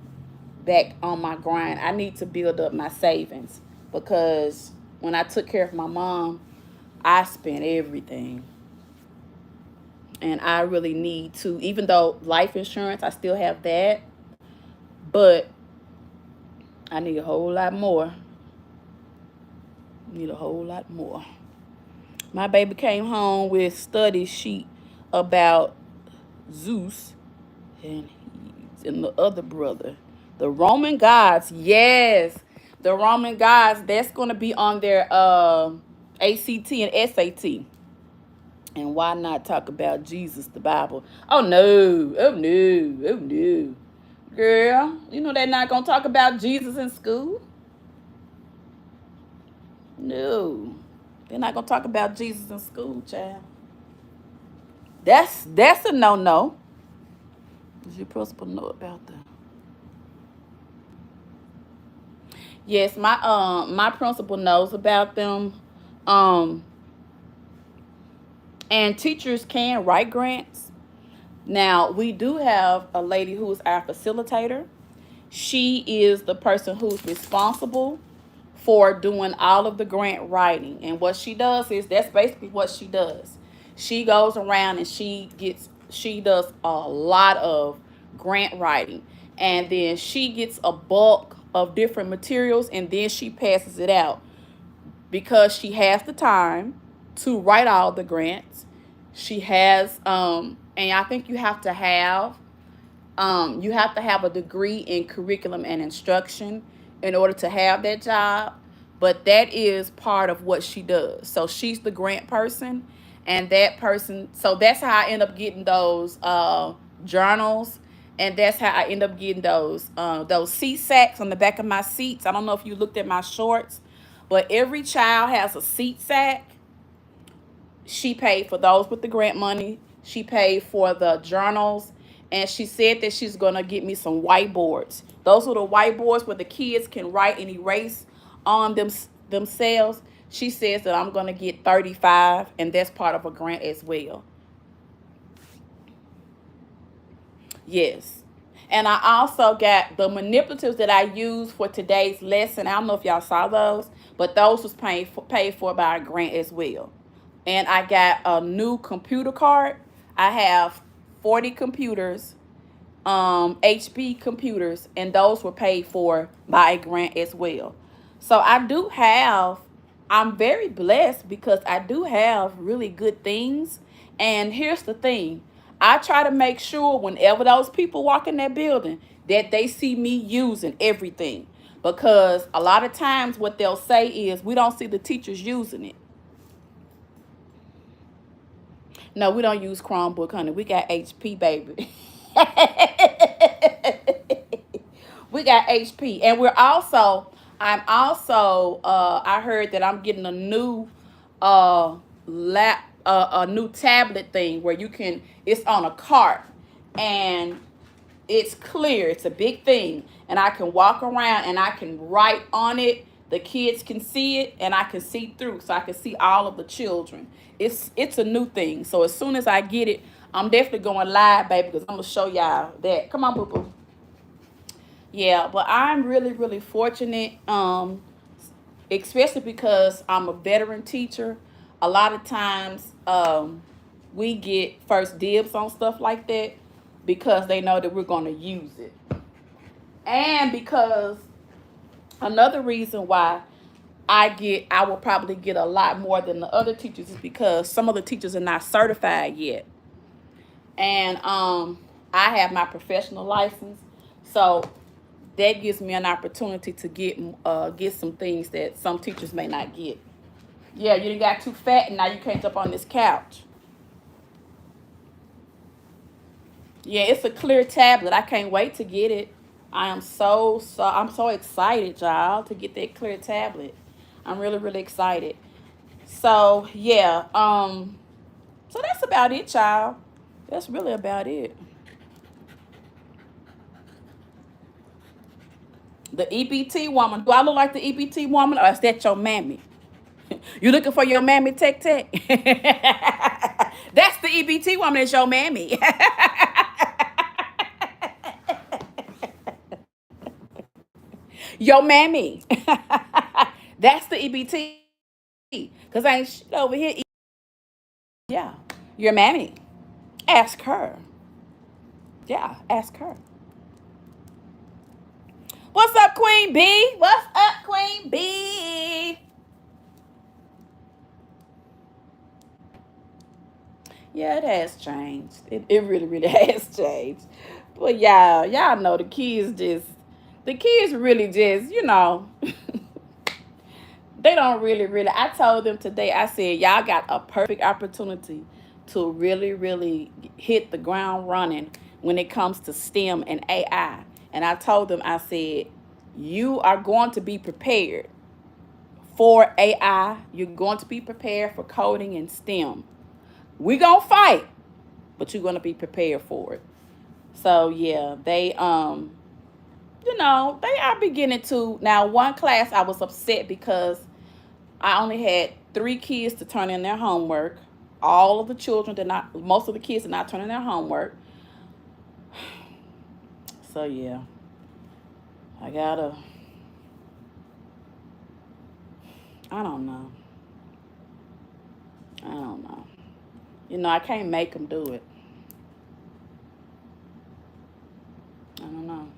[SPEAKER 1] back on my grind. I need to build up my savings, because when I took care of my mom, I spent everything. And I really need to, even though life insurance, I still have that, but I need a whole lot more. Need a whole lot more. My baby came home with study sheet about Zeus and the other brother. The Roman gods. Yes. The Roman gods. That's going to be on their ACT and SAT. And why not talk about Jesus, the Bible? Oh, no. Oh, no. Oh, no. Girl, you know they're not going to talk about Jesus in school? No. They're not going to talk about Jesus in school, child. That's a no-no. Does your principal know about that? Yes, my principal knows about them. And teachers can write grants. Now, we do have a lady who is our facilitator. She is the person who's responsible for doing all of the grant writing. And what she does is, that's basically what she does. She goes around and she does a lot of grant writing. And then she gets a bulk of different materials, and then she passes it out, because she has the time to write all the grants. She has, and I think you have to have a degree in curriculum and instruction in order to have that job. But that is part of what she does. So she's the grant person, and that person. So that's how I end up getting those journals, and that's how I end up getting those seat sacks on the back of my seats. I don't know if you looked at my shorts, but every child has a seat sack. She paid for those with the grant money. She paid for the journals. And she said that she's going to get me some whiteboards. Those are the whiteboards where the kids can write and erase on themselves. She says that I'm going to get 35, and that's part of a grant as well. Yes. And I also got the manipulatives that I used for today's lesson. I don't know if y'all saw those, but those was paid for by a grant as well. And I got a new computer card. I have 40 computers, HP computers, and those were paid for by a grant as well. So I'm very blessed because I do have really good things. And here's the thing, I try to make sure whenever those people walk in that building that they see me using everything. Because a lot of times what they'll say is, we don't see the teachers using it. No, we don't use Chromebook, honey. We got HP, baby. We got HP. And I heard that I'm getting a new a new tablet thing where it's on a cart, and it's clear. It's a big thing, and I can walk around and I can write on it. The kids can see it, and I can see through, so I can see all of the children. It's a new thing. So as soon as I get it, I'm definitely going live, baby, because I'm gonna show y'all that. Come on, boo boo. Yeah, but I'm really, really fortunate, especially because I'm a veteran teacher. A lot of times, we get first dibs on stuff like that because they know that we're going to use it. And because another reason why I will probably get a lot more than the other teachers is because some of the teachers are not certified yet. And I have my professional license. So that gives me an opportunity to get some things that some teachers may not get. Yeah, you done got too fat and now you can't jump on this couch. Yeah, it's a clear tablet. I can't wait to get it. I'm so excited, y'all, to get that clear tablet. I'm really, really excited. So yeah, so that's about it, y'all. That's really about it. The EBT woman. Do I look like the EBT woman, or is that your mammy? You looking for your mammy, Tech Tech? That's the EBT woman. That's your mammy. Your mammy. That's the EBT. Because I ain't shit over here. Yeah. Your mammy. Ask her. Yeah, ask her. What's up, Queen B? What's up, Queen B? Yeah, it has changed. It really, really has changed. But y'all know the kids really just, they don't really, really. I told them today, I said, y'all got a perfect opportunity to really, really hit the ground running when it comes to STEM and AI. And I told them, I said, you are going to be prepared for AI. You're going to be prepared for coding and STEM. We're going to fight, but you're going to be prepared for it. So yeah, they are beginning to. Now, one class I was upset because I only had 3 kids to turn in their homework. All of the children did not, most of the kids did not turn in their homework. So yeah, I gotta, I don't know. I don't know. I can't make them do it. I don't know.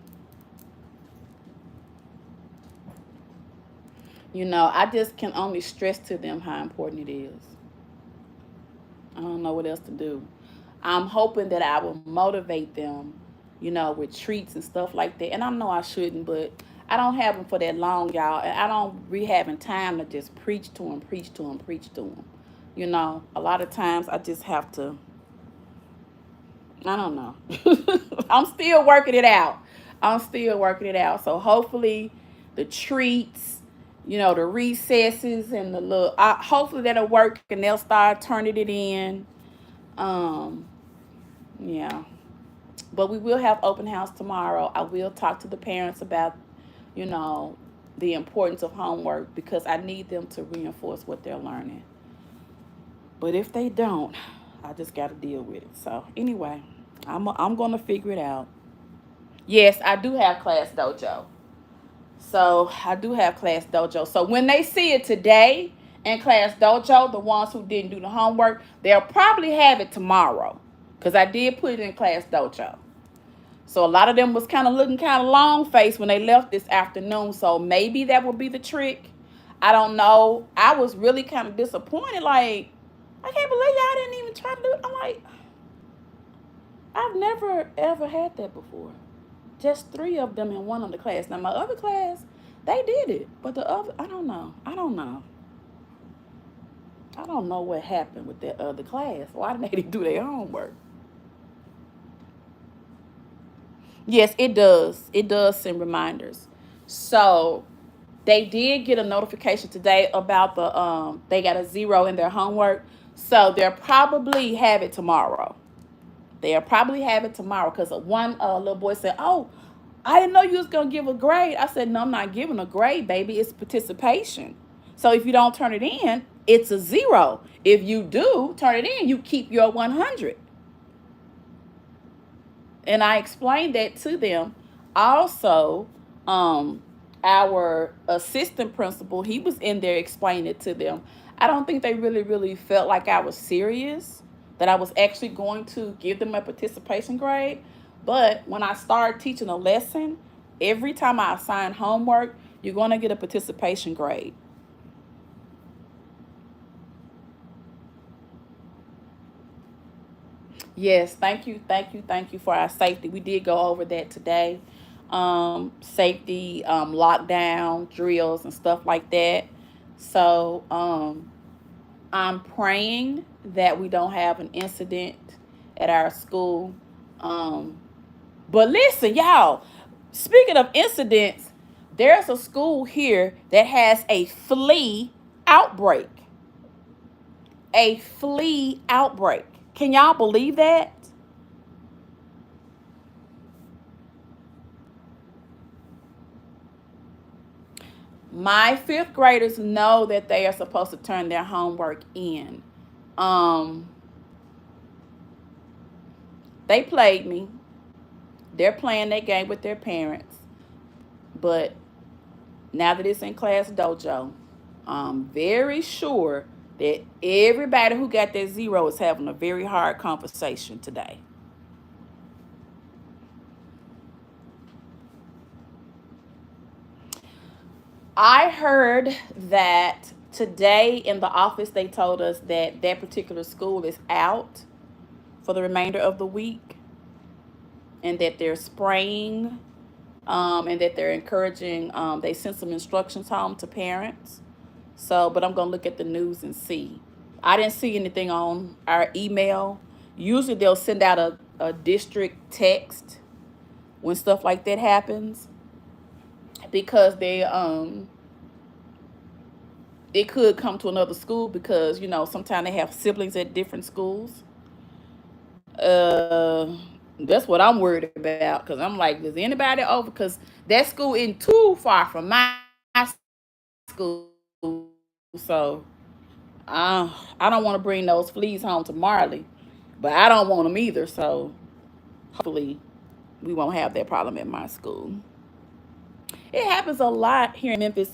[SPEAKER 1] I just can only stress to them how important it is. I don't know what else to do. I'm hoping that I will motivate them, with treats and stuff like that. And I know I shouldn't, but I don't have them for that long, y'all. And I don't be having time to just preach to them, preach to them, preach to them. A lot of times I just have to, I don't know. I'm still working it out. I'm still working it out. So hopefully the treats, the recesses and the little. Hopefully that'll work and they'll start turning it in. Um, yeah. But we will have open house tomorrow. I will talk to the parents about, you know, the importance of homework because I need them to reinforce what they're learning. But if they don't, I just got to deal with it. So anyway, I'm going to figure it out. Yes, I do have class dojo. So I do have class dojo. So when they see it today in class dojo, the ones who didn't do the homework, they'll probably have it tomorrow because I did put it in class dojo. So a lot of them was kind of looking kind of long faced when they left this afternoon. So maybe that will be the trick. I don't know. I was really kind of disappointed. Like, I can't believe y'all didn't even try to do it. I'm like, I've never ever had that before. Just three of them in one of the class. Now my other class, they did it. But the other, I don't know. I don't know. I don't know what happened with that other class. Why didn't they do their homework? Yes, it does. It does send reminders. So they did get a notification today about they got a zero in their homework. So they'll probably have it tomorrow. They'll probably have it tomorrow because one little boy said, "Oh, I didn't know you was gonna give a grade." I said, "No, I'm not giving a grade, baby. It's participation. So if you don't turn it in, it's a zero. If you do turn it in, you keep your 100." And I explained that to them. Also, our assistant principal, he was in there explaining it to them. I don't think they really felt like I was serious, that I was actually going to give them a participation grade. But when I started teaching a lesson, every time I assign homework, you're going to get a participation grade. Yes, thank you for our safety. We did go over that today. Safety, lockdown drills and stuff like that. So I'm praying that we don't have an incident at our school. Um, but listen, y'all, speaking of incidents, there's a school here that has a flea outbreak. A flea outbreak. Can y'all believe that? My fifth graders know that they are supposed to turn their homework in. Um, they played me. They're playing that game with their parents. But now that it's in class dojo, I'm very sure that everybody who got that zero is having a very hard conversation today. I heard that today in the office they told us that that particular school is out for the remainder of the week and that they're spraying and that they're encouraging, they sent some instructions home to parents. So, but I'm going to look at the news and see. I didn't see anything on our email. Usually they'll send out a district text when stuff like that happens because it could come to another school because sometimes they have siblings at different schools. Uh, that's what I'm worried about because I'm like, does anybody over? Because that school isn't too far from my school, so I don't want to bring those fleas home to Marley, but I don't want them either. So hopefully we won't have that problem at my school. It happens a lot here in Memphis.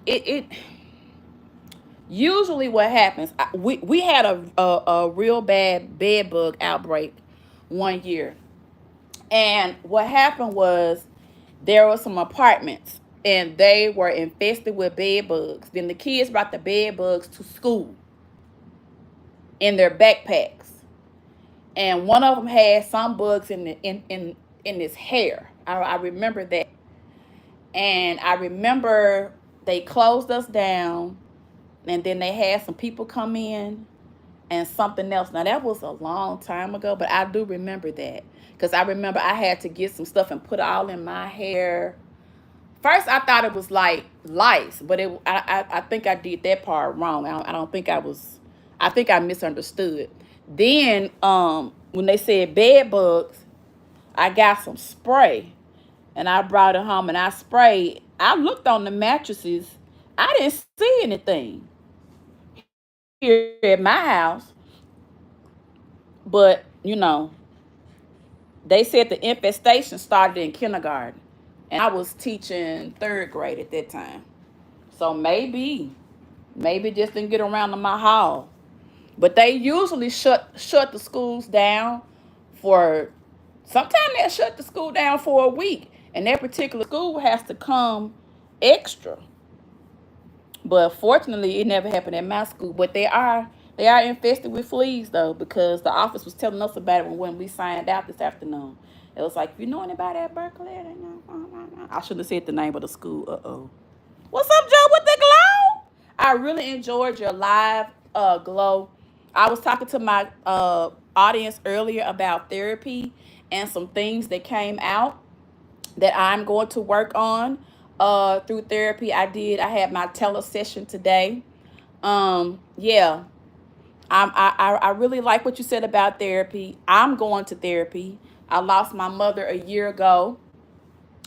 [SPEAKER 1] It usually what happens. We had a real bad bed bug outbreak one year, and what happened was there were some apartments and they were infested with bed bugs. Then the kids brought the bed bugs to school in their backpacks, and one of them had some bugs in his hair. I remember that, and I remember they closed us down, and then they had some people come in and something else. Now that was a long time ago, but I do remember that because I remember I had to get some stuff and put it all in my hair First, I thought it was like lice, but I think I did that part wrong. I don't think I was. I think I misunderstood. Then, when they said bed bugs, I got some spray, and I brought it home and I sprayed. I looked on the mattresses. I didn't see anything here at my house, but they said the infestation started in kindergarten, and I was teaching third grade at that time. So maybe just didn't get around to my hall. But they usually shut the schools down for. Sometimes they shut the school down for a week, and that particular school has to come extra. But fortunately, it never happened at my school. But they are infested with fleas though, because the office was telling us about it when we signed out this afternoon. It was like, you know anybody at Berkeley? I shouldn't have said the name of the school. Uh-oh. What's up, Joe, with the glow? I really enjoyed your live glow. I was talking to my audience earlier about therapy and some things that came out that I'm going to work on through therapy. I had my tele session today. Yeah, I really like what you said about therapy. I'm going to therapy. I lost my mother a year ago.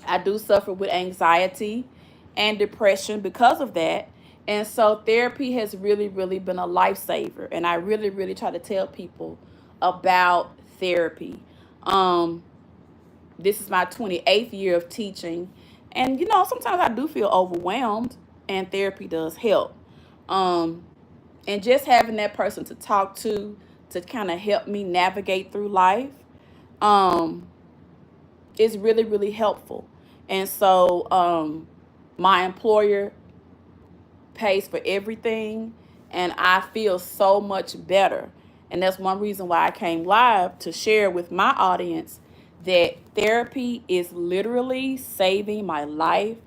[SPEAKER 1] I do suffer with anxiety and depression because of that. And so therapy has really, really been a lifesaver. And I really, really try to tell people about therapy. Um, this is my 28th year of teaching. And, sometimes I do feel overwhelmed, and therapy does help. Um, and just having that person to talk to kind of help me navigate through life, um, is really, really helpful. And so, my employer pays for everything, and I feel so much better. And that's one reason why I came live to share with my audience that therapy is literally saving my life.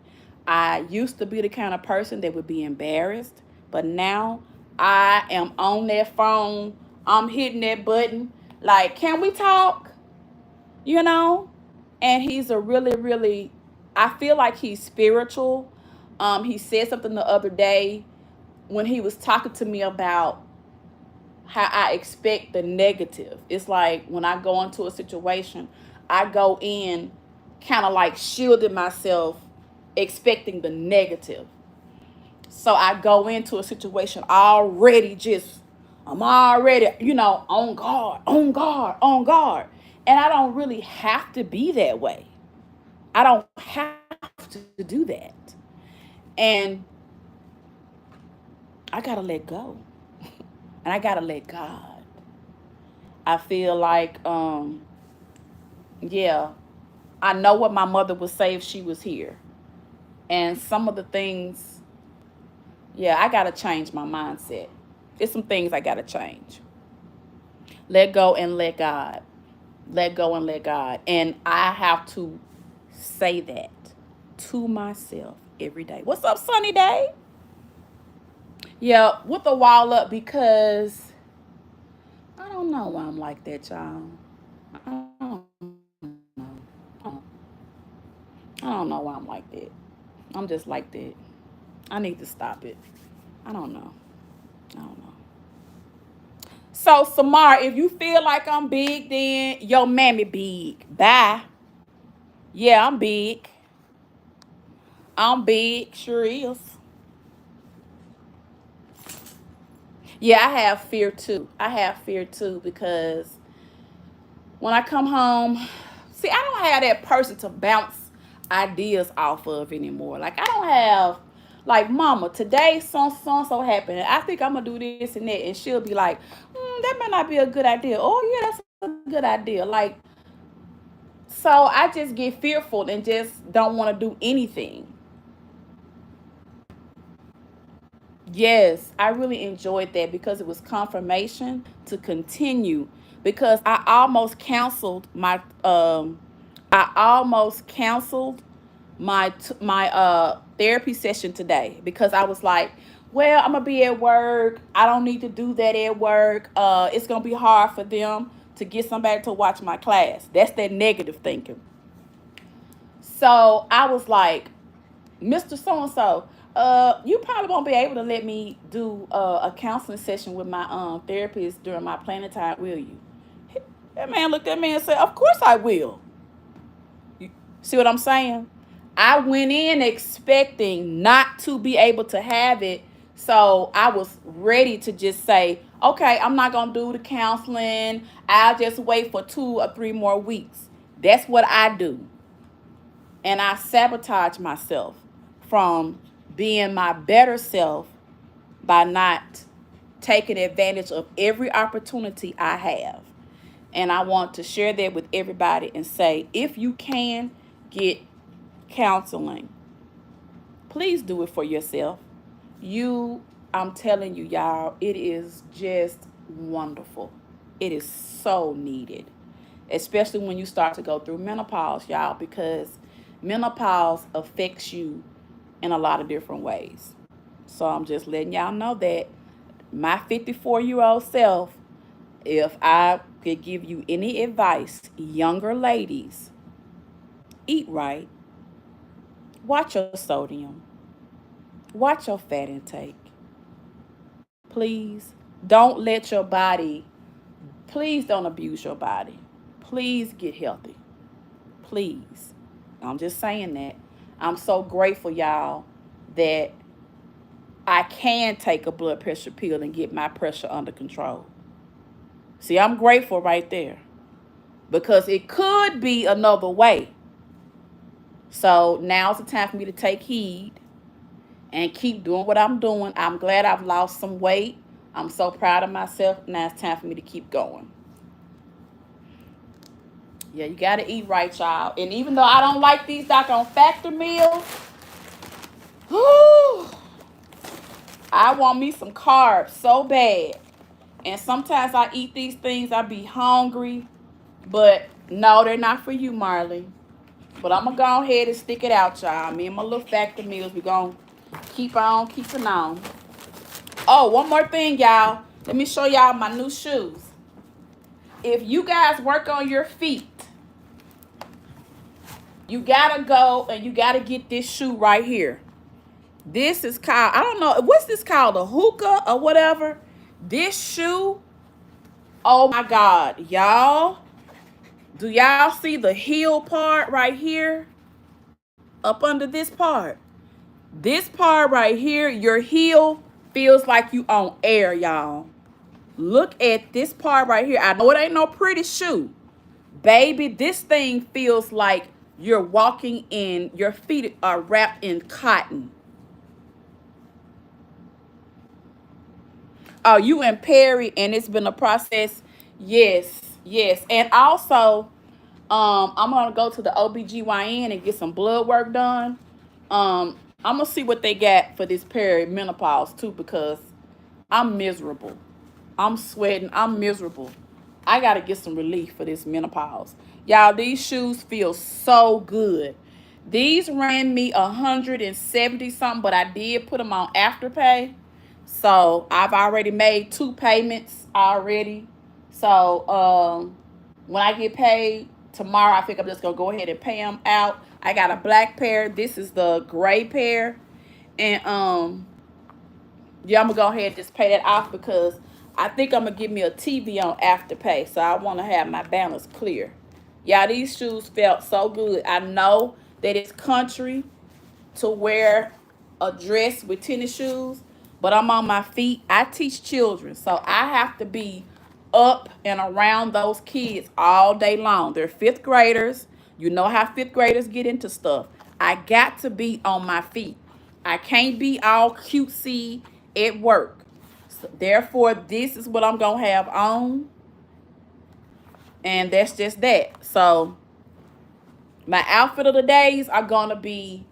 [SPEAKER 1] I used to be the kind of person that would be embarrassed, but now I am on that phone. I'm hitting that button like, can we talk? you know and he's a really, really, I feel like he's spiritual. He said something the other day when he was talking to me about how I expect the negative. It's like when I go into a situation, I go in kind of like shielding myself, expecting the negative. So I go into a situation already just, I'm already, on guard, on guard, on guard. And I don't really have to be that way. I don't have to do that. And I got to let go. And I got to let God. I feel like, yeah, I know what my mother would say if she was here. And some of the things, yeah, I got to change my mindset. There's some things I got to change. Let go and let God. Let go and let God. And I have to say that to myself every day. What's up, Sunny Day? Yeah, with the wall up because I don't know why I'm like that, y'all. I don't know. I don't know why I'm like that. I'm just like that. I need to stop it. I don't know. I don't know. So, Samar, if you feel like I'm big, then your mammy big. Bye. Yeah, I'm big. I'm big. Sure is. Yeah, I have fear too. I have fear too because when I come home, see, I don't have that person to bounce ideas off of anymore. Like, I don't have, like, mama, today so happened. I think I'm going to do this and that. And she'll be like, that may not be a good idea. Oh, yeah, that's a good idea. Like, so I just get fearful and just don't want to do anything. Yes, I really enjoyed that because it was confirmation to continue. Because I almost canceled my therapy session today because I was like, well, I'm gonna be at work. I don't need to do that at work. It's gonna be hard for them to get somebody to watch my class. That's that negative thinking. So I was like, Mr. So and so, you probably won't be able to let me do a counseling session with my therapist during my planning time, will you? That man looked at me and said, "Of course I will." You see what I'm saying? I went in expecting not to be able to have it. So I was ready to just say, okay, I'm not going to do the counseling. I'll just wait for 2 or 3 more weeks. That's what I do. And I sabotage myself from being my better self by not taking advantage of every opportunity I have. And I want to share that with everybody and say, if you can get counseling, please do it for yourself. I'm telling you, y'all, it is just wonderful. It is so needed, especially when you start to go through menopause, y'all, because menopause affects you in a lot of different ways. So I'm just letting y'all know that my 54-year-old self, if I could give you any advice, younger ladies, eat right, watch your sodium, watch your fat intake. Please don't let your body, please don't abuse your body. Please get healthy. Please. I'm just saying that. I'm so grateful, y'all, that I can take a blood pressure pill and get my pressure under control. See, I'm grateful right there because it could be another way. So now's the time for me to take heed and keep doing what I'm doing. I'm glad I've lost some weight. I'm so proud of myself. Now it's time for me to keep going. Yeah, you got to eat right, y'all. And even though I don't like these doggone factor meals, whew, I want me some carbs so bad. And sometimes I eat these things, I be hungry. But no, they're not for you, Marley. But I'm going to go ahead and stick it out, y'all. Me and my little factor meals, we going to keep on keeping on. Oh, one more thing, y'all. Let me show y'all my new shoes. If you guys work on your feet, you got to go and you got to get this shoe right here. This is called, I don't know, what's this called? A hookah or whatever? This shoe, oh my God, y'all. Do y'all see the heel part right here? Up under this part. This part right here, your heel feels like you on air, y'all. Look at this part right here. I know it ain't no pretty shoe. Baby, this thing feels like you're walking in, your feet are wrapped in cotton. Oh, you in Perry and it's been a process. Yes, yes. And also, I'm gonna go to the OBGYN and get some blood work done. I'm gonna see what they got for this perimenopause too, because I'm miserable. I'm sweating. I'm miserable. I gotta get some relief for this menopause. Y'all, these shoes feel so good. These ran me 170 something, but I did put them on afterpay. So I've already made 2 payments already. So when I get paid tomorrow, I think I'm just gonna go ahead and pay them out. I got a black pair. This is the gray pair, and yeah, I'm gonna go ahead and just pay that off because I think I'm gonna give me a TV on afterpay. So I want to have my balance clear. Yeah, these shoes felt so good. I know that it's country to wear a dress with tennis shoes, but I'm on my feet. I teach children, so I have to be up and around those kids all day long. They're fifth graders. You know how fifth graders get into stuff. I got to be on my feet. I can't be all cutesy at work. So therefore, this is what I'm going to have on. And that's just that. So my outfit of the days are going to be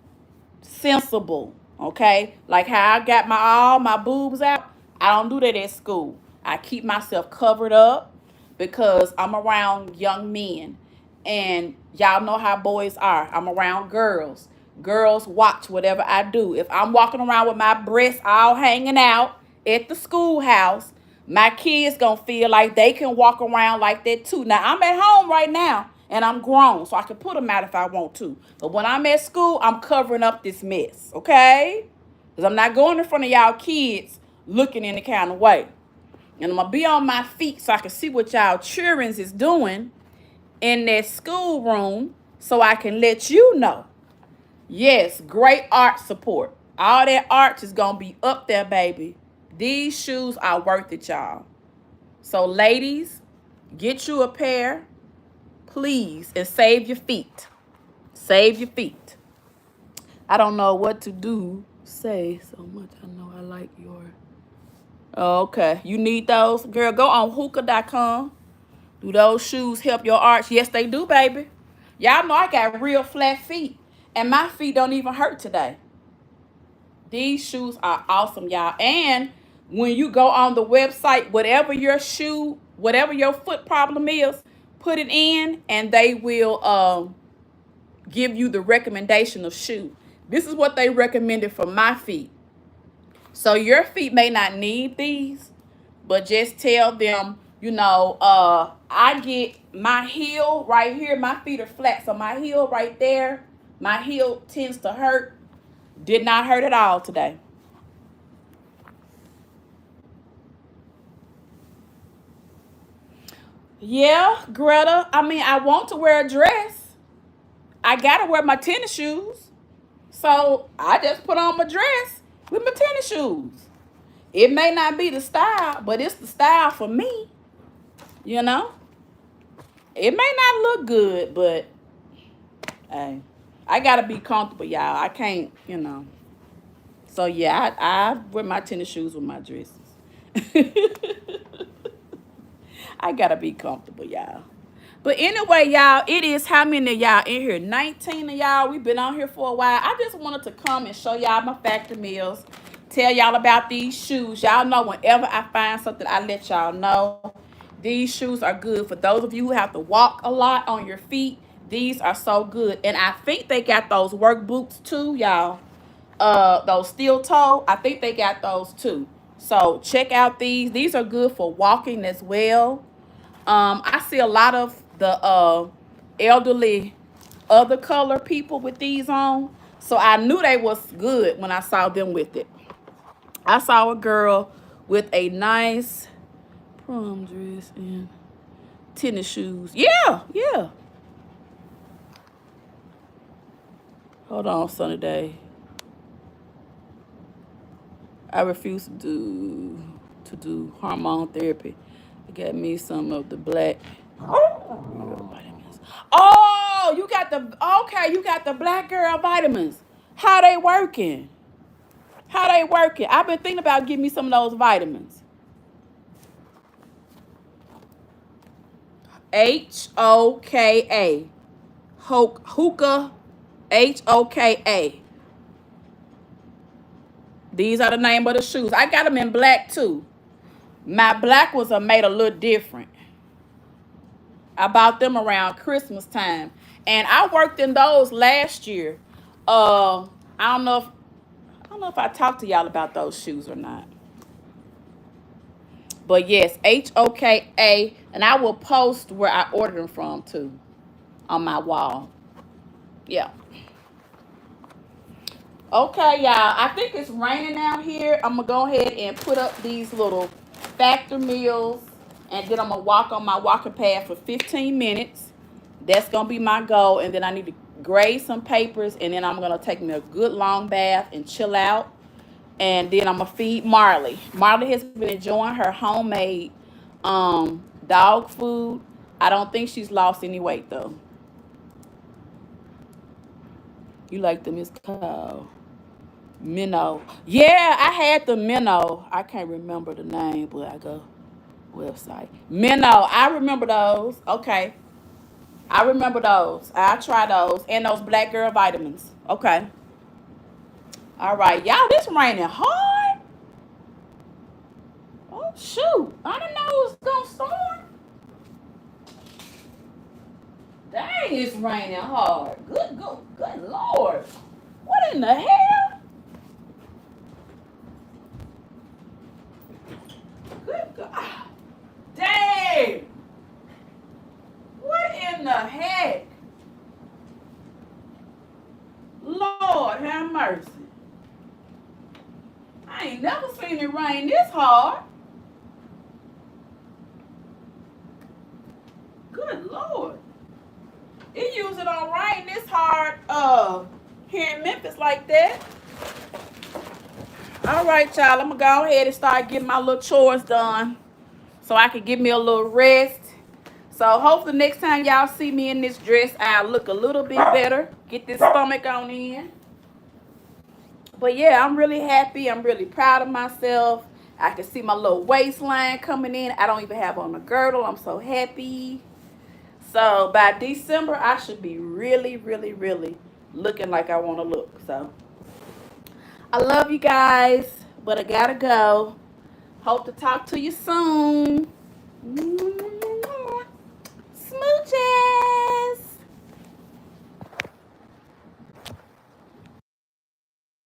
[SPEAKER 1] sensible, okay? Like how I got all my boobs out, I don't do that at school. I keep myself covered up because I'm around young men. And y'all know how boys are. I'm around girls. Girls watch whatever I do. If I'm walking around with my breasts all hanging out at the schoolhouse, my kids gonna feel like they can walk around like that too. Now I'm at home right now And I'm grown, so I can put them out if I want to. But when I'm at school, I'm covering up this mess, okay? Because I'm not going in front of y'all kids looking in the kind of way. And I'm going to be on my feet so I can see what y'all children is doing in that schoolroom so I can let you know. Yes, great art support. All that art is going to be up there, baby. These shoes are worth it, y'all. So, ladies, get you a pair, please, and save your feet. Save your feet. I don't know what to do. Say so much. I know I like your. Okay. You need those? Girl, go on hookah.com. Do those shoes help your arch? Yes, they do, baby. Y'all know I got real flat feet. And my feet don't even hurt today. These shoes are awesome, y'all. And when you go on the website, whatever your foot problem is, put it in and they will give you the recommendation of shoe. This is what they recommended for my feet. So your feet may not need these, but just tell them, I get my heel right here. My feet are flat. So my heel right there, my heel tends to hurt. Did not hurt at all today. Yeah, Greta. I mean, I want to wear a dress. I got to wear my tennis shoes. So I just put on my dress with my tennis shoes. It may not be the style, but it's the style for me. You know? It may not look good, but hey, I got to be comfortable, y'all. I can't. So yeah, I wear my tennis shoes with my dresses. I got to be comfortable, y'all. But anyway, y'all, it is how many of y'all in here? 19 of y'all. We've been on here for a while. I just wanted to come and show y'all my factory meals. Tell y'all about these shoes. Y'all know whenever I find something, I let y'all know. These shoes are good. For those of you who have to walk a lot on your feet, these are so good. And I think they got those work boots too, y'all. Those steel toe. I think they got those too. So check out these. These are good for walking as well. I see a lot of the elderly other color people with these on. So I knew they was good when I saw them with it. I saw a girl with a nice prom dress and tennis shoes. Yeah, yeah. Hold on, Sunny Day. I refuse to do hormone therapy. I got me some of the black vitamins. Oh, you got the black girl vitamins. How they working? How they working? I've been thinking about getting me some of those vitamins. Hoka. Hookah. Hoka. These are the name of the shoes. I got them in black too. My black ones are made a little different. I bought them around Christmas time. And I worked in those last year. I don't know if I talked to y'all about those shoes or not. But yes, Hoka. And I will post where I ordered them from too on my wall. Yeah. Okay, y'all. I think it's raining out here. I'm going to go ahead and put up these little factor meals. And then I'm going to walk on my walking path for 15 minutes. That's going to be my goal. And then I need to grade some papers. And then I'm going to take me a good long bath and chill out. And then I'm going to feed Marley. Marley has been enjoying her homemade dog food. I don't think she's lost any weight, though. You like the Miss Cow. Minnow. Yeah, I had the minnow. I can't remember the name, but I go website. Minnow. I remember those. Okay. I remember those. I'll try those. And those black girl vitamins. Okay. All right. Y'all, this raining hard. Oh, shoot. I didn't know it was going to storm. Dang, it's raining hard. Good Lord. What in the hell? Good God. Dang. What in the heck? have mercy. I ain't never seen it rain this hard. Good Lord. It usually don't rain this hard here in Memphis like that. All right, y'all. I'm gonna go ahead and start getting my little chores done so I can give me a little rest. So hopefully next time y'all see me in this dress, I'll look a little bit better. Get this stomach on in. But yeah, I'm really happy. I'm really proud of myself. I can see my little waistline coming in. I don't even have on a girdle. I'm so happy. So by December, I should be really, really, really looking like I want to look. So I love you guys, but I gotta go. Hope to talk to you soon. Smooches.